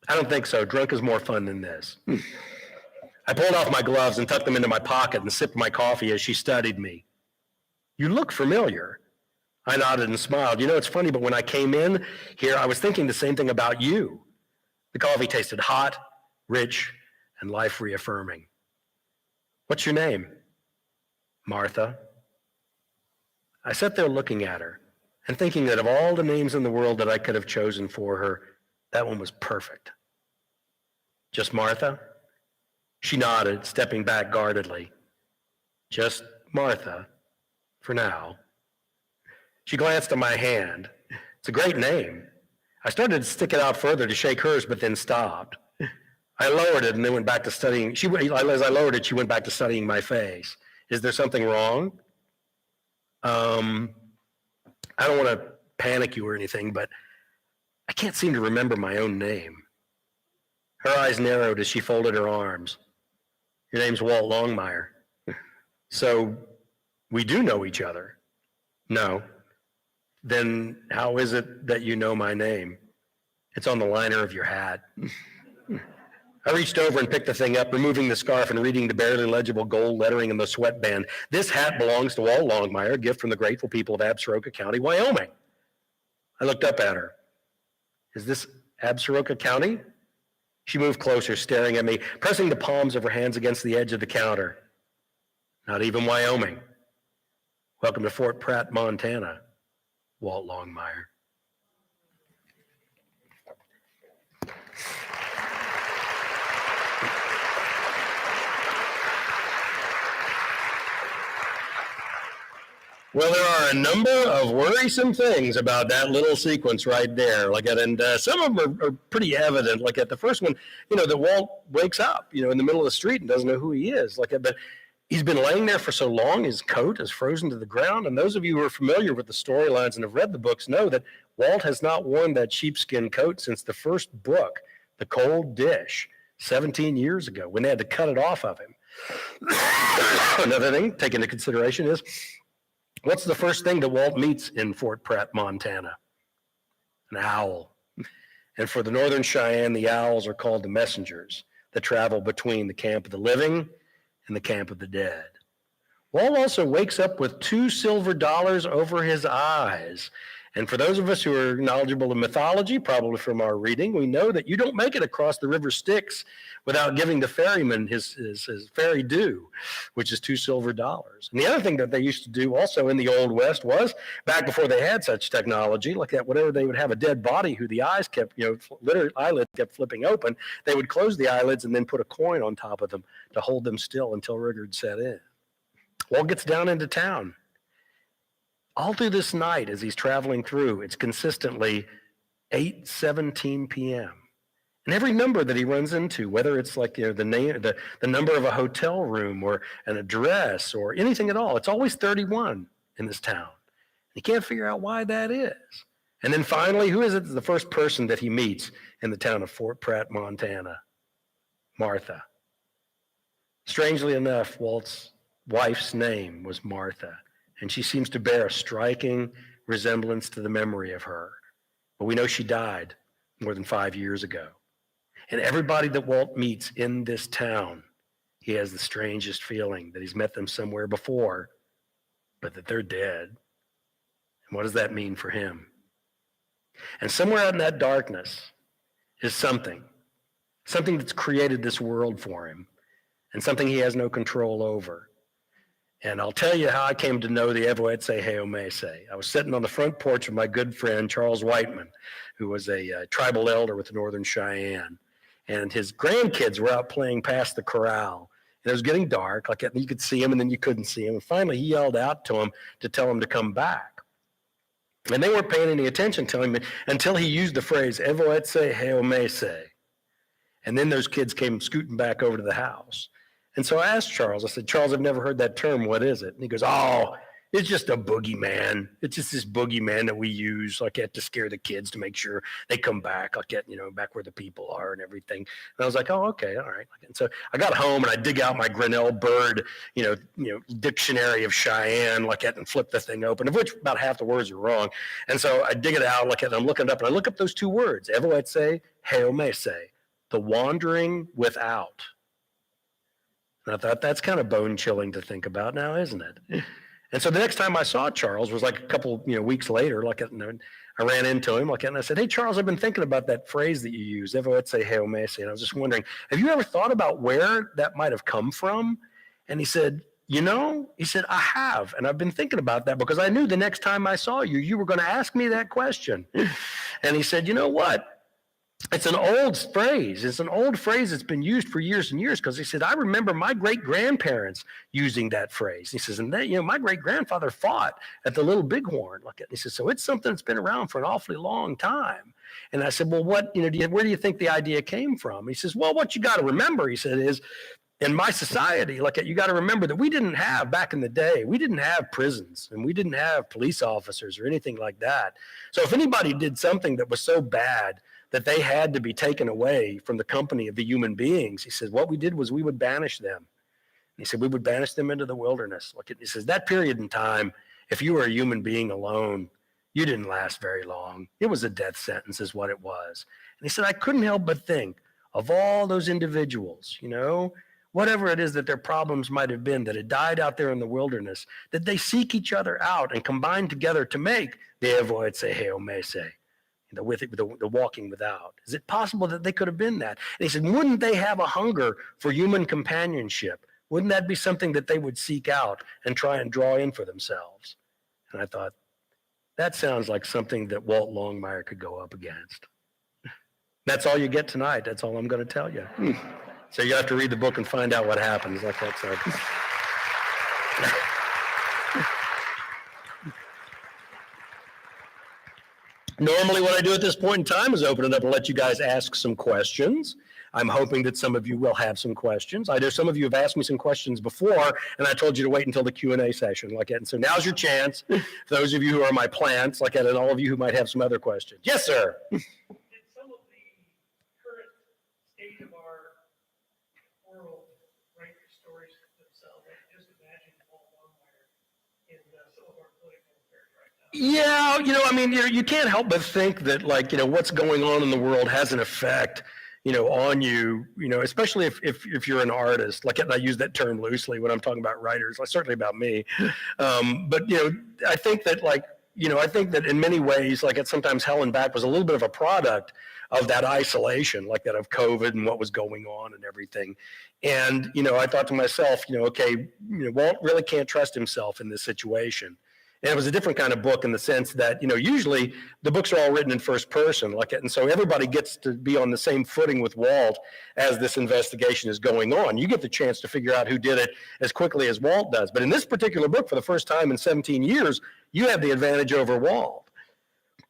"I don't think so. Drunk is more fun than this." I pulled off my gloves and tucked them into my pocket and sipped my coffee as she studied me. "You look familiar." I nodded and smiled. "You know, it's funny, but when I came in here, I was thinking the same thing about you." The coffee tasted hot, rich, and life-reaffirming. "What's your name?" "Martha." I sat there looking at her and thinking that of all the names in the world that I could have chosen for her, that one was perfect. "Just Martha?" She nodded, stepping back guardedly. "Just Martha, for now." She glanced at my hand. "It's a great name." I started to stick it out further to shake hers, but then stopped. I lowered it and then went back to studying. As I lowered it, she went back to studying my face. "Is there something wrong?" I don't want to panic you or anything, but I can't seem to remember my own name." Her eyes narrowed as she folded her arms. "Your name's Walt Longmire." "So we do know each other?" "No." "Then how is it that you know my name?" "It's on the liner of your hat." I reached over and picked the thing up, removing the scarf and reading the barely legible gold lettering in the sweatband. "This hat belongs to Walt Longmire, a gift from the grateful people of Absaroka County, Wyoming." I looked up at her. "Is this Absaroka County?" She moved closer, staring at me, pressing the palms of her hands against the edge of the counter. "Not even Wyoming. Welcome to Fort Pratt, Montana, Walt Longmire." Well, there are a number of worrisome things about that little sequence right there. And some of them are pretty evident. Like at the first one, that Walt wakes up, in the middle of the street and doesn't know who he is. But he's been laying there for so long, his coat is frozen to the ground. And those of you who are familiar with the storylines and have read the books know that Walt has not worn that sheepskin coat since the first book, The Cold Dish, 17 years ago, when they had to cut it off of him. Another thing to take into consideration is, what's the first thing that Walt meets in Fort Pratt, Montana? An owl. And for the Northern Cheyenne, the owls are called the messengers that travel between the camp of the living and the camp of the dead. Walt also wakes up with $2 silver over his eyes And for those of us who are knowledgeable in mythology, probably from our reading, we know that you don't make it across the river Styx without giving the ferryman his ferry due, which is $2 silver. And the other thing that they used to do also in the Old West was, back before they had such technology, like that, whenever they would have a dead body who the eyes kept, literally eyelids kept flipping open, they would close the eyelids and then put a coin on top of them to hold them still until rigor set in. Walt gets down into town. All through this night, as he's traveling through, it's consistently 8:17 p.m. And every number that he runs into, whether it's like the name, the number of a hotel room or an address or anything at all, it's always 31 in this town. He can't figure out why that is. And then finally, who is it? The first person that he meets in the town of Fort Pratt, Montana? Martha. Strangely enough, Walt's wife's name was Martha. And she seems to bear a striking resemblance to the memory of her. But we know she died more than 5 years ago. And everybody that Walt meets in this town, he has the strangest feeling that he's met them somewhere before, but that they're dead. And what does that mean for him? And somewhere out in that darkness is something that's created this world for him, and something he has no control over. And I'll tell you how I came to know the Evo Etse Heo Mese. I was sitting on the front porch of my good friend, Charles Whiteman, who was a tribal elder with the Northern Cheyenne. And his grandkids were out playing past the corral. And it was getting dark. Like you could see him and then you couldn't see him. And finally, he yelled out to him to tell him to come back. And they weren't paying any attention to him until he used the phrase, Evo Etse Heo Mese. And then those kids came scooting back over to the house. And so I asked Charles, I said, Charles, I've never heard that term. What is it? And he goes, oh, it's just a boogeyman. It's just this boogeyman that we use like that to scare the kids to make sure they come back, like back where the people are and everything. And I was like, oh, okay, all right. And so I got home and I dig out my Grinnell Bird, dictionary of Cheyenne, like that, and flip the thing open, of which about half the words are wrong. And so I dig it out, like that, and I'm looking it up, and I look up those two words, Evo Etse Heo Mese, the wandering without. And I thought, that's kind of bone-chilling to think about now, isn't it? And so the next time I saw Charles was like a couple weeks later. I ran into him, and I said, hey, Charles, I've been thinking about that phrase that you use, Evo Etse Heo Mese. And I was just wondering, have you ever thought about where that might have come from? And he said, I have. And I've been thinking about that because I knew the next time I saw you, you were going to ask me that question. And he said, you know what? It's an old phrase. It's an old phrase that's been used for years and years, because he said, I remember my great-grandparents using that phrase. He says, and my great-grandfather fought at the Little Bighorn. He says, so it's something that's been around for an awfully long time. And I said, well, what, where do you think the idea came from? He says, well, what you got to remember, he said, is in my society, you got to remember that we didn't have, back in the day, we didn't have prisons and we didn't have police officers or anything like that. So if anybody did something that was so bad that they had to be taken away from the company of the human beings, he said, what we did was we would banish them. And he said, we would banish them into the wilderness. He says, that period in time, if you were a human being alone, you didn't last very long. It was a death sentence is what it was. And he said, I couldn't help but think of all those individuals, whatever it is that their problems might have been, that had died out there in the wilderness, that they seek each other out and combine together to make the Evo Etse Heo Mese. The walking without. Is it possible that they could have been that? And he said, wouldn't they have a hunger for human companionship? Wouldn't that be something that they would seek out and try and draw in for themselves? And I thought, that sounds like something that Walt Longmire could go up against. That's all you get tonight. That's all I'm going to tell you. So you have to read the book and find out what happens. Like that. So. Normally what I do at this point in time is open it up and let you guys ask some questions. I'm hoping that some of you will have some questions. I know some of you have asked me some questions before, and I told you to wait until the Q&A session. And so now's your chance. Those of you who are my plants, and all of you who might have some other questions. Yes, sir. Did some of the current state of our world write the stories themselves? I can just imagine Paul Longmire in some of our political affairs right now. Yeah, you can't help but think that, what's going on in the world has an effect, on you, especially if you're an artist. I use that term loosely when I'm talking about writers, certainly about me. But, I think that, I think that in many ways, like sometimes Hell and Back was a little bit of a product of that isolation, like that of COVID and what was going on and everything. And, I thought to myself, okay, Walt really can't trust himself in this situation. And it was a different kind of book in the sense that, usually the books are all written in first person, like it, and so everybody gets to be on the same footing with Walt as this investigation is going on. You get the chance to figure out who did it as quickly as Walt does. But in this particular book, for the first time in 17 years, you have the advantage over Walt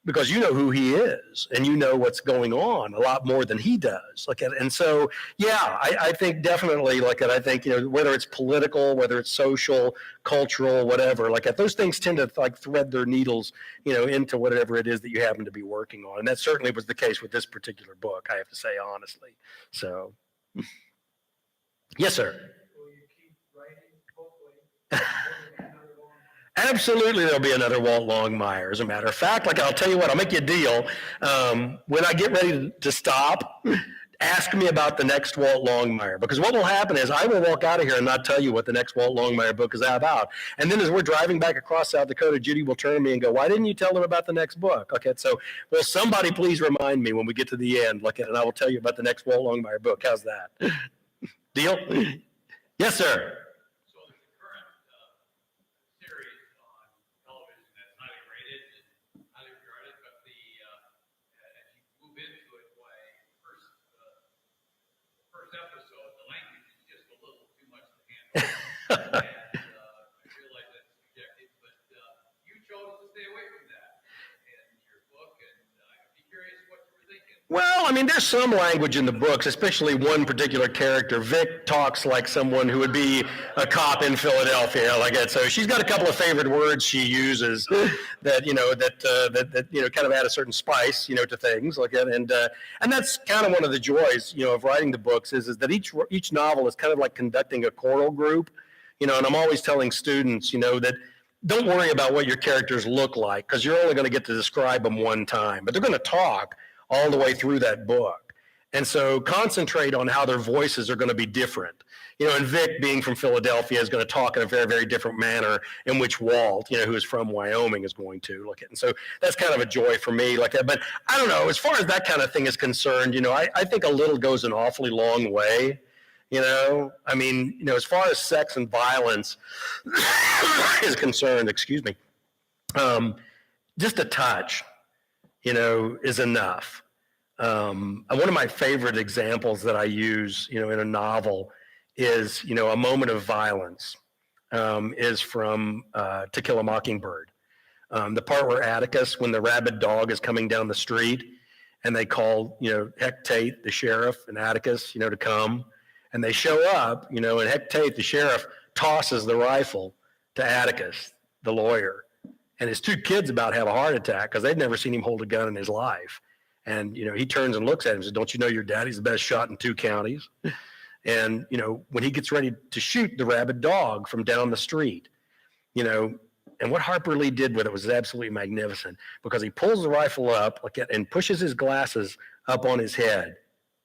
because you know who he is and you know what's going on a lot more than he does. And so, yeah, I think definitely, I think, whether it's political, whether it's social, cultural, whatever, those things tend to thread their needles, into whatever it is that you happen to be working on. And that certainly was the case with this particular book, I have to say, honestly. So, yes, sir. Will you keep writing, hopefully? Absolutely, there'll be another Walt Longmire. As a matter of fact, I'll tell you what, I'll make you a deal. When I get ready to stop, ask me about the next Walt Longmire, because what will happen is I will walk out of here and not tell you what the next Walt Longmire book is about. And then as we're driving back across South Dakota, Judy will turn to me and go, "Why didn't you tell them about the next book?" Okay, so will somebody please remind me when we get to the end, and I will tell you about the next Walt Longmire book. How's that? Deal? Yes, sir. I realize that's subjective, but you chose to stay away from that in your book, and I'd be curious what you were thinking. Well, there's some language in the books, especially one particular character. Vic talks like someone who would be a cop in Philadelphia, so she's got a couple of favorite words she uses that kind of add a certain spice, to things and that's kind of one of the joys, of writing the books is that each novel is kind of like conducting a choral group, and I'm always telling students, that don't worry about what your characters look like because you're only going to get to describe them one time, but they're going to talk all the way through that book. And so concentrate on how their voices are going to be different. And Vic, being from Philadelphia, is going to talk in a very, very different manner in which Walt, who is from Wyoming, is going to look at. And so that's kind of a joy for me. But I don't know, as far as that kind of thing is concerned, I think a little goes an awfully long way. As far as sex and violence is concerned, excuse me, just a touch, is enough. One of my favorite examples that I use, in a novel is, a moment of violence, is from To Kill a Mockingbird. The part where Atticus, when the rabid dog is coming down the street and they call, Heck Tate, the sheriff, and Atticus, to come. And they show up, and Heck Tate, the sheriff, tosses the rifle to Atticus, the lawyer. And his two kids about have a heart attack because they'd never seen him hold a gun in his life. And, he turns and looks at him and says, "Don't you know your daddy's the best shot in 2 counties?" And, when he gets ready to shoot the rabid dog from down the street, and what Harper Lee did with it was absolutely magnificent because he pulls the rifle up and pushes his glasses up on his head,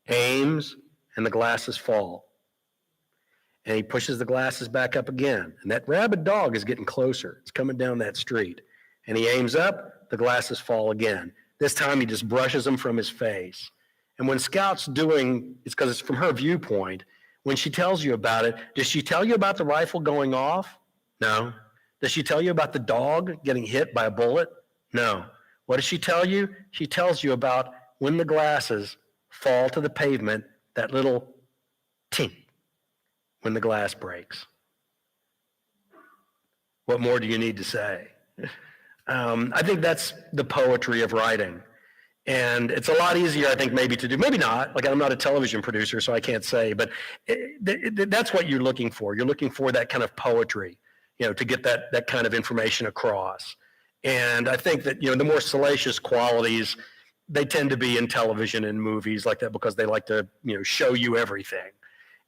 aims, and the glasses fall. And he pushes the glasses back up again. And that rabid dog is getting closer. It's coming down that street. And he aims up, the glasses fall again. This time he just brushes them from his face. And when Scout's doing, it's because it's from her viewpoint, when she tells you about it, does she tell you about the rifle going off? No. Does she tell you about the dog getting hit by a bullet? No. What does she tell you? She tells you about when the glasses fall to the pavement, that little tink when the glass breaks. What more do you need to say? I think that's the poetry of writing. And it's a lot easier, I think, maybe to do. Maybe not. I'm not a television producer, so I can't say. But that's what you're looking for. You're looking for that kind of poetry, to get that kind of information across. And I think that, the more salacious qualities, they tend to be in television and movies like that because they like to, show you everything.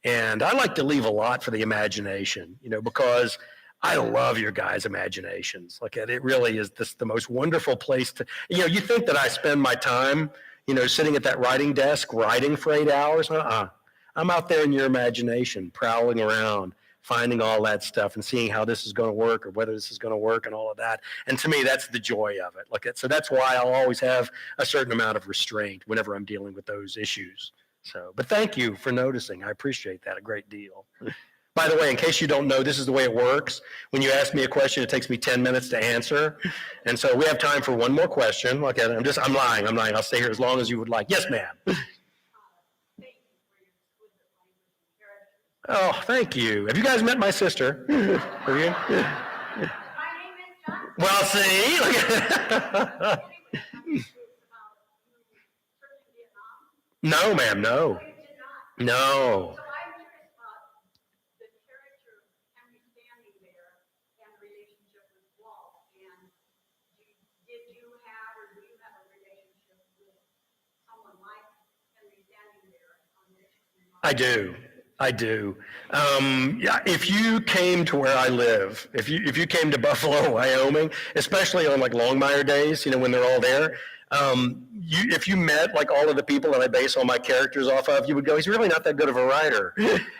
And I like to leave a lot for the imagination, because I love your guys' imaginations. It really is the most wonderful place to, you think that I spend my time, sitting at that writing desk, writing for 8 hours. I'm out there in your imagination, prowling around, finding all that stuff and seeing how this is going to work or whether this is going to work and all of that. And to me, that's the joy of it. So that's why I'll always have a certain amount of restraint whenever I'm dealing with those issues. So, but thank you for noticing. I appreciate that a great deal. By the way, in case you don't know, this is the way it works. When you ask me a question, it takes me 10 minutes to answer. And so we have time for one more question. Okay, I'm lying. I'll stay here as long as you would like. Yes, ma'am. Oh, thank you. Have you guys met my sister? Have you? My name is John. Well, see? No, ma'am, no. No. So I'm curious about the character of Henry standing there and the relationship with Walt. And did you have or do you have a relationship with someone like Henry standing there on this? I do. Yeah, if you came to where I live, if you came to Buffalo, Wyoming, especially on like Longmire days, when they're all there, if you met like all of the people that I base all my characters off of, you would go, he's really not that good of a writer.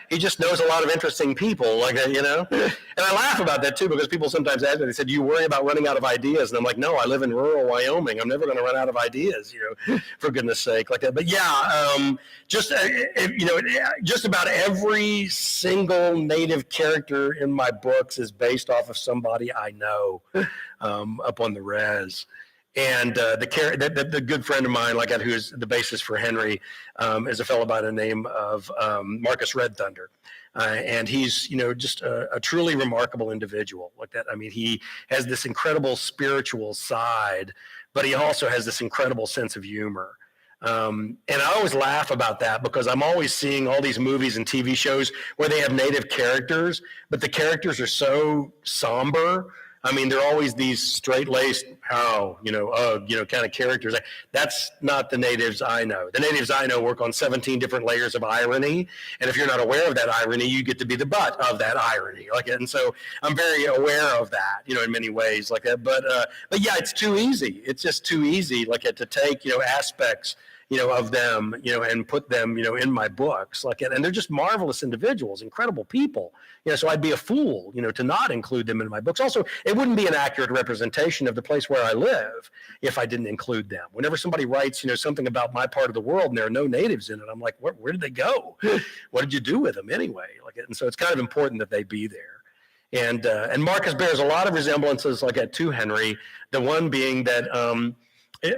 He just knows a lot of interesting people like that, And I laugh about that too, because people sometimes ask me, they said, do you worry about running out of ideas? And I'm like, no, I live in rural Wyoming. I'm never going to run out of ideas, for goodness sake, like that. But yeah, just about every single native character in my books is based off of somebody I know up on the res. And the good friend of mine, like who's the basis for Henry, is a fellow by the name of Marcus Red Thunder. And he's, just a truly remarkable individual like that. I mean, he has this incredible spiritual side, but he also has this incredible sense of humor. And I always laugh about that because I'm always seeing all these movies and TV shows where they have native characters, but the characters are so somber. I mean, they're always these straight-laced, kind of characters. That's not the natives I know. The natives I know work on 17 different layers of irony, and if you're not aware of that irony, you get to be the butt of that irony. And so I'm very aware of that, in many ways like that. But yeah, it's too easy. It's just too easy, to take, aspects, of them, and put them, in my books, and they're just marvelous individuals, incredible people, so I'd be a fool, to not include them in my books. Also, it wouldn't be an accurate representation of the place where I live if I didn't include them. Whenever somebody writes, something about my part of the world and there are no natives in it, I'm like, where did they go? What did you do with them anyway? And so it's kind of important that they be there. And Marcus bears a lot of resemblances to Henry, the one being that,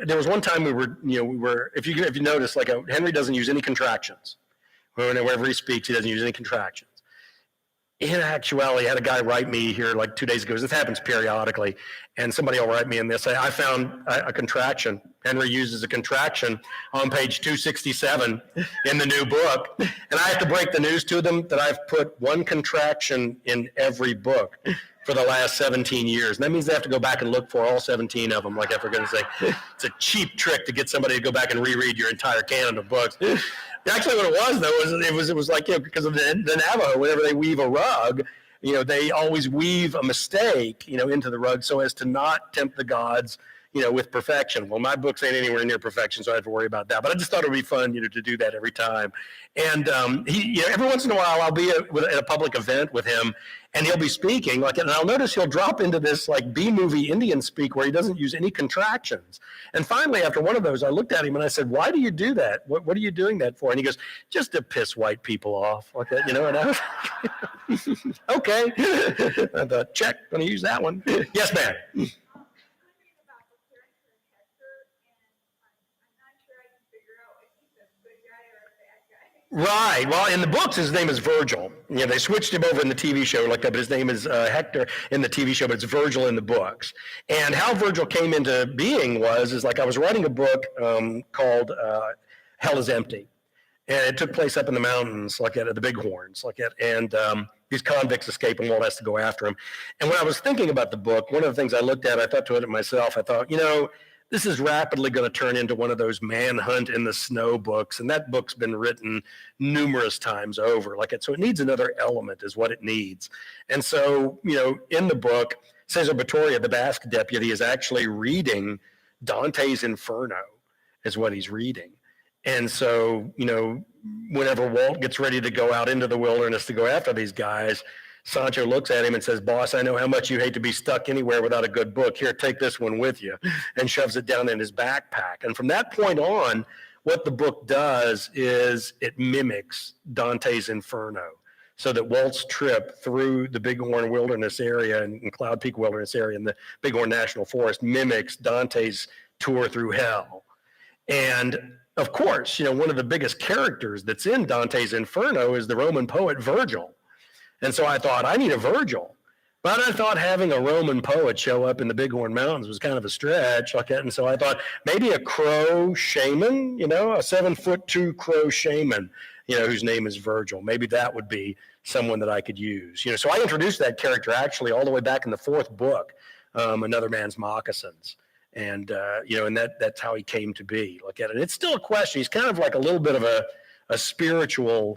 there was one time we were, if you notice, Henry doesn't use any contractions. Whenever he speaks, he doesn't use any contractions. In actuality, I had a guy write me here 2 days ago. This happens periodically. And somebody will write me and they'll say, I found a contraction. Henry uses a contraction on page 267 in the new book. And I have to break the news to them that I've put one contraction in every book for the last 17 years. And that means they have to go back and look for all 17 of them, for goodness sake. It's a cheap trick to get somebody to go back and reread your entire canon of books. Actually, what it was, though, it was because of the Navajo, whenever they weave a rug, they always weave a mistake, into the rug so as to not tempt the gods, with perfection. Well, my books ain't anywhere near perfection, so I have to worry about that. But I just thought it would be fun, to do that every time. And he, every once in a while, I'll be at a public event with him, and he'll be speaking, and I'll notice he'll drop into this B-movie Indian speak where he doesn't use any contractions. And finally, after one of those, I looked at him and I said, "Why do you do that? What are you doing that for?" And he goes, "Just to piss white people off," like that, And I was okay. I thought, check, going to use that one. Yes, ma'am. Right. Well, in the books, his name is Virgil. They switched him over in the TV show like that, but his name is Hector in the TV show, but it's Virgil in the books. And how Virgil came into being is I was writing a book called Hell is Empty. And it took place up in the mountains, at the Bighorns, and these convicts escape and Walt has to go after him. And when I was thinking about the book, one of the things I looked at, I thought to it myself, I thought, this is rapidly going to turn into one of those manhunt in the snow books. And that book's been written numerous times over. So it needs another element is what it needs. And so, in the book, Cesar Vittoria, the Basque deputy, is actually reading Dante's Inferno is what he's reading. And so, whenever Walt gets ready to go out into the wilderness to go after these guys, Sancho looks at him and says, "Boss, I know how much you hate to be stuck anywhere without a good book. Here, take this one with you," and shoves it down in his backpack. And from that point on, what the book does is it mimics Dante's Inferno. So that Walt's trip through the Bighorn Wilderness area and Cloud Peak Wilderness area and the Bighorn National Forest mimics Dante's tour through hell. And of course, one of the biggest characters that's in Dante's Inferno is the Roman poet Virgil. And so I thought, I need a Virgil. But I thought having a Roman poet show up in the Bighorn Mountains was kind of a stretch. And so I thought maybe a crow shaman, a 7'2" crow shaman, whose name is Virgil. Maybe that would be someone that I could use. So I introduced that character actually all the way back in the 4th book, Another Man's Moccasins. And, and that's how he came to be. And it's still a question. He's kind of like a little bit of a spiritual,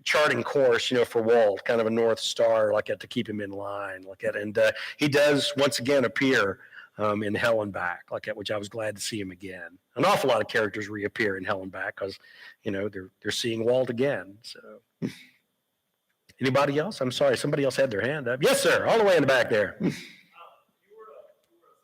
charting course, for Walt, kind of a North Star, to keep him in line, and he does once again appear in Hell and Back, which I was glad to see him again. An awful lot of characters reappear in Hell and Back because, they're seeing Walt again. So, anybody else? I'm sorry, somebody else had their hand up. Yes, sir, all the way in the back there. You were a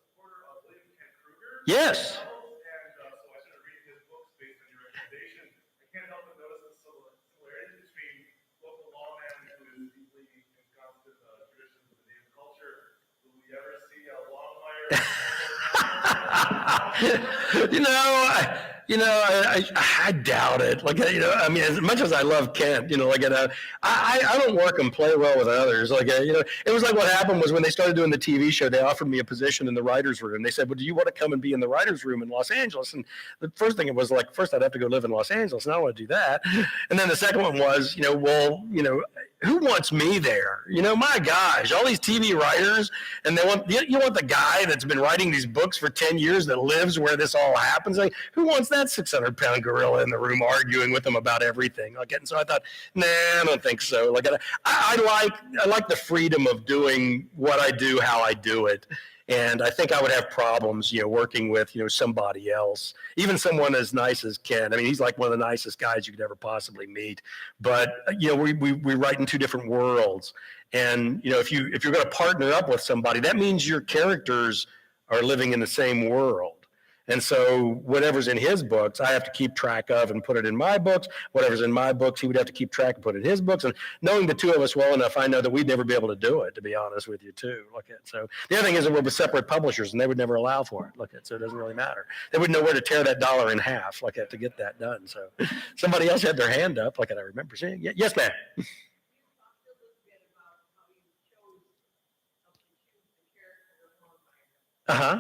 supporter of William Kent Kruger. Yes. And so I started reading his books based on your recommendation. I can't help but notice the similarities between local lawman who is deeply ensconced in the traditions of the native culture. Will we ever see a Longmire? I doubt it. As much as I love Kent, I don't work and play well with others. It was like what happened was when they started doing the TV show, they offered me a position in the writer's room. They said, "Well, do you want to come and be in the writer's room in Los Angeles?" And the first thing it was first I'd have to go live in Los Angeles, and I don't want to do that. And then the second one was, who wants me there? My gosh, all these TV writers, and you want the guy that's been writing these books for 10 years that lives where this all happens. Who wants that 600-pound gorilla in the room arguing with them about everything? And so I thought, nah, I don't think so. I like the freedom of doing what I do, how I do it. And I think I would have problems, working with, somebody else, even someone as nice as Ken. He's like one of the nicest guys you could ever possibly meet. But, we write in two different worlds. And, if you're going to partner up with somebody, that means your characters are living in the same world. And so whatever's in his books, I have to keep track of and put it in my books. Whatever's in my books, he would have to keep track and put in his books. And knowing the two of us well enough, I know that we'd never be able to do it, to be honest with you, too. So the other thing is that we're with separate publishers, and they would never allow for it. So it doesn't really matter. They wouldn't know where to tear that dollar in half, to get that done. So somebody else had their hand up, I remember seeing. Yes, ma'am. Uh-huh.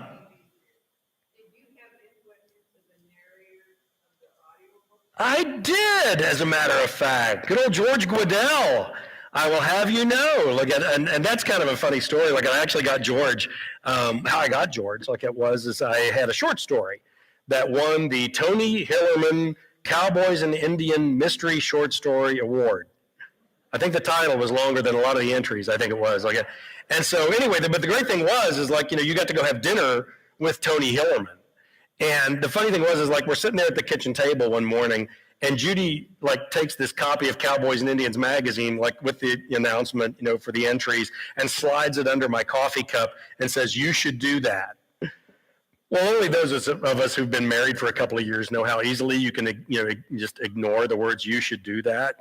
I did, as a matter of fact. Good old George Guidell. I will have you know. And that's kind of a funny story. I actually got George. How I got George, is I had a short story that won the Tony Hillerman Cowboys and Indian Mystery Short Story Award. I think the title was longer than a lot of the entries. I think it was. And so anyway, but the great thing was, you got to go have dinner with Tony Hillerman. And the funny thing was, we're sitting there at the kitchen table one morning, and Judy takes this copy of Cowboys and Indians magazine, with the announcement, for the entries, and slides it under my coffee cup and says, "You should do that." Well, only those of us who've been married for a couple of years know how easily you can, just ignore the words "you should do that,"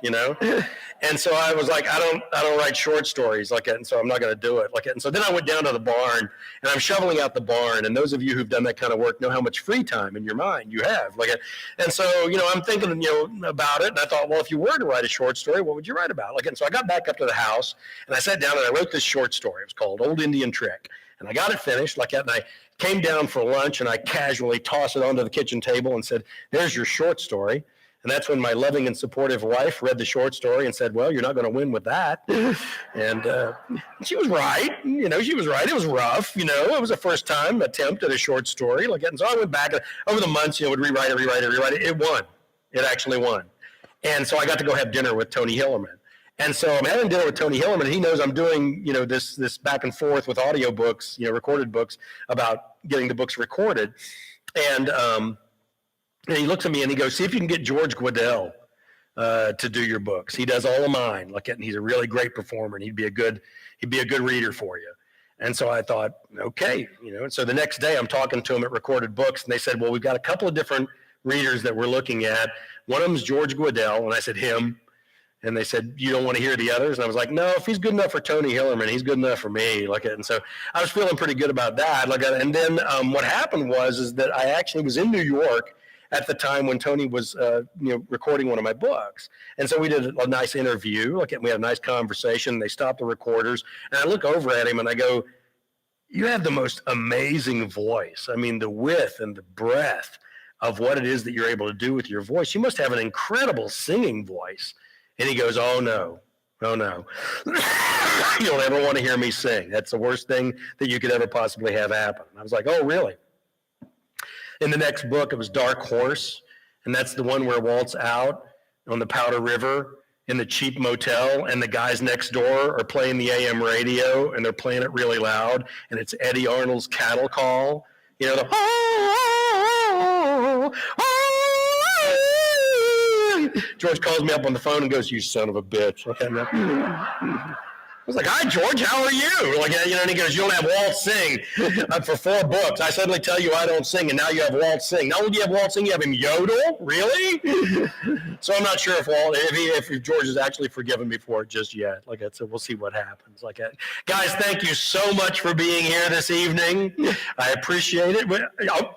And so I was like, I don't write short stories and so I'm not going to do it And so then I went down to the barn, and I'm shoveling out the barn. And those of you who've done that kind of work know how much free time in your mind you have. And so, I'm thinking, about it. And I thought, well, if you were to write a short story, what would you write about? And so I got back up to the house, and I sat down and I wrote this short story. It was called Old Indian Trick. And I got it finished and I came down for lunch, and I casually tossed it onto the kitchen table and said, "There's your short story." And that's when my loving and supportive wife read the short story and said, "Well, you're not going to win with that." And she was right. She was right. It was rough. It was a first-time attempt at a short story. And so I went back over the months, would rewrite it. It won. It actually won. And so I got to go have dinner with Tony Hillerman. And so I'm having dinner with Tony Hillerman. He knows I'm doing, this back and forth with audiobooks, recorded books about getting the books recorded. And he looks at me and he goes, "See if you can get George Guidell to do your books. He does all of mine. Look at, and he's a really great performer, and he'd be a good reader for you. And so I thought, okay, and so the next day I'm talking to him at Recorded Books, and they said, well, we've got a couple of different readers that we're looking at. One of them is George Guidell, and I said, him. And they said, you don't want to hear the others? And I was like, no, if he's good enough for Tony Hillerman, he's good enough for me. And so I was feeling pretty good about that. And then what happened is that I actually was in New York at the time when Tony was, recording one of my books. And so we did a nice interview. We had a nice conversation. They stopped the recorders. And I look over at him and I go, you have the most amazing voice. I mean, the width and the breadth of what it is that you're able to do with your voice. You must have an incredible singing voice. And he goes, oh no. You'll never want to hear me sing. That's the worst thing that you could ever possibly have happen. I was like, oh, really? In the next book, it was Dark Horse. And that's the one where Walt's out on the Powder River in the cheap motel, and the guys next door are playing the AM radio, and they're playing it really loud. And it's Eddie Arnold's Cattle Call. The George calls me up on the phone and goes, you son of a bitch. I was like, hi, George, how are you? And he goes, you don't have Walt sing for 4 books. I suddenly tell you I don't sing, and now you have Walt sing. Not only do you have Walt sing, you have him yodel? Really? So I'm not sure if George has actually forgiven me for it just yet. So we'll see what happens. Guys, thank you so much for being here this evening. I appreciate it.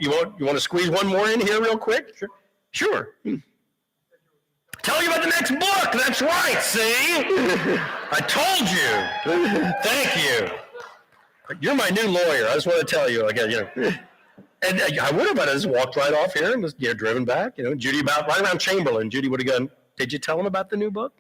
You want to squeeze one more in here real quick? Sure. Tell you about the next book. That's right, see? I told you. Thank you. You're my new lawyer. I just want to tell you. And I would have, but I just walked right off here and was driven back. Judy right around Chamberlain. Judy would have gone, did you tell him about the new book?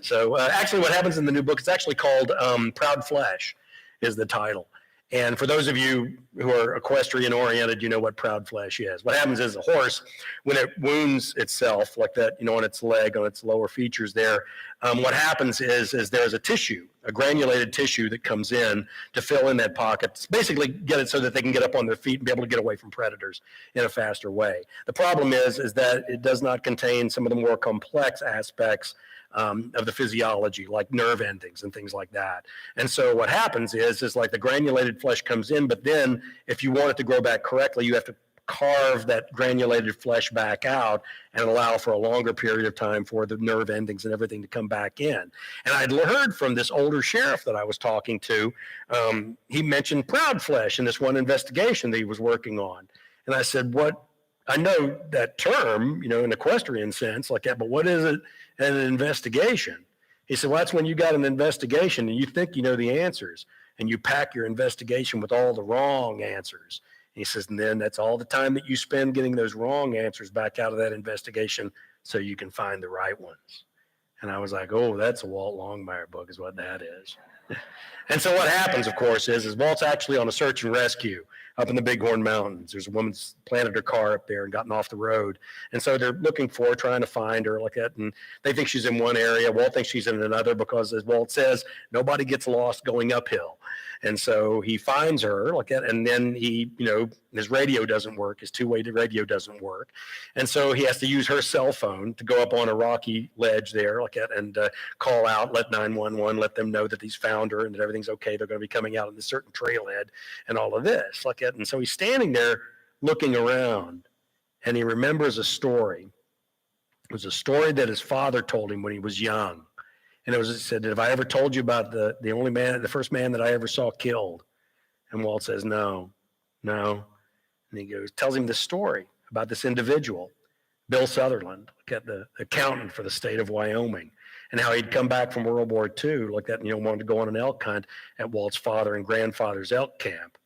So actually what happens in the new book, it's actually called Proud Flesh is the title. And for those of you who are equestrian oriented, you know what proud flesh is. What happens is a horse, when it wounds itself like that, on its leg, on its lower features there, what happens is there's a tissue, a granulated tissue that comes in to fill in that pocket, basically get it so that they can get up on their feet and be able to get away from predators in a faster way. The problem is that it does not contain some of the more complex aspects of the physiology, like nerve endings and things like that. And so what happens is like the granulated flesh comes in, but then if you want it to grow back correctly, you have to carve that granulated flesh back out and allow for a longer period of time for the nerve endings and everything to come back in. And I'd heard from this older sheriff that I was talking to, he mentioned proud flesh in this one investigation that he was working on. And I said, I know that term, in equestrian sense like that, but what is it in an investigation? He said, well, that's when you got an investigation and you think you know the answers and you pack your investigation with all the wrong answers. And he says, and then that's all the time that you spend getting those wrong answers back out of that investigation so you can find the right ones. And I was like, oh, that's a Walt Longmire book is what that is. And so what happens, of course, is Walt's actually on a search and rescue up in the Bighorn Mountains. There's a woman's planted her car up there and gotten off the road. And so they're looking for her, trying to find her like that. And they think she's in one area. Walt thinks she's in another because, as Walt says, nobody gets lost going uphill. And so he finds her like that. And then he, his radio doesn't work. His two-way radio doesn't work. And so he has to use her cell phone to go up on a rocky ledge there like that and call out, let 911, let them know that he's found her and that everything's okay. They're going to be coming out on this certain trailhead and all of this like that. And so he's standing there looking around and he remembers a story. It was a story that his father told him when he was young. And it said, have I ever told you about the first man that I ever saw killed? And Walt says, no. And he tells him this story about this individual, Bill Sutherland, the accountant for the state of Wyoming, and how he'd come back from World War II like that, wanted to go on an elk hunt at Walt's father and grandfather's elk camp.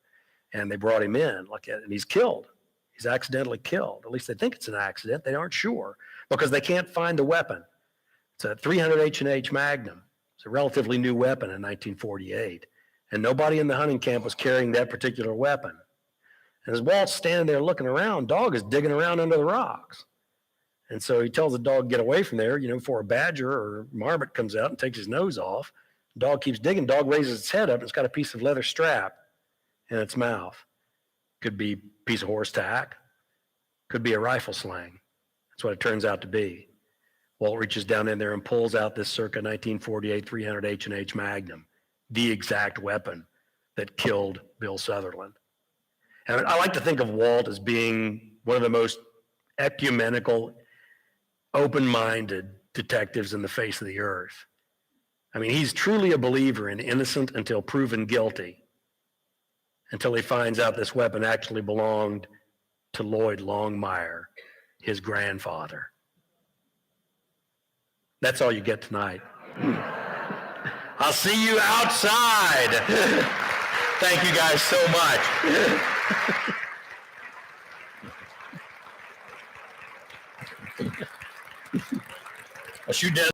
And they brought him in like that, and he's killed. He's accidentally killed. At least they think it's an accident. They aren't sure because they can't find the weapon. It's a 300 H&H Magnum. It's a relatively new weapon in 1948. And nobody in the hunting camp was carrying that particular weapon. And as Walt's standing there looking around, dog is digging around under the rocks. And so he tells the dog, get away from there, before a badger or marmot comes out and takes his nose off. Dog keeps digging. Dog raises its head up and it's got a piece of leather strap in its mouth. Could be a piece of horse tack. Could be a rifle sling. That's what it turns out to be. Walt reaches down in there and pulls out this circa 1948 300 H&H Magnum, the exact weapon that killed Bill Sutherland. And I like to think of Walt as being one of the most ecumenical, open-minded detectives in the face of the earth. I mean, he's truly a believer in innocent until proven guilty, until he finds out this weapon actually belonged to Lloyd Longmire, his grandfather. That's all you get tonight. I'll see you outside. Thank you guys so much. I'll shoot down.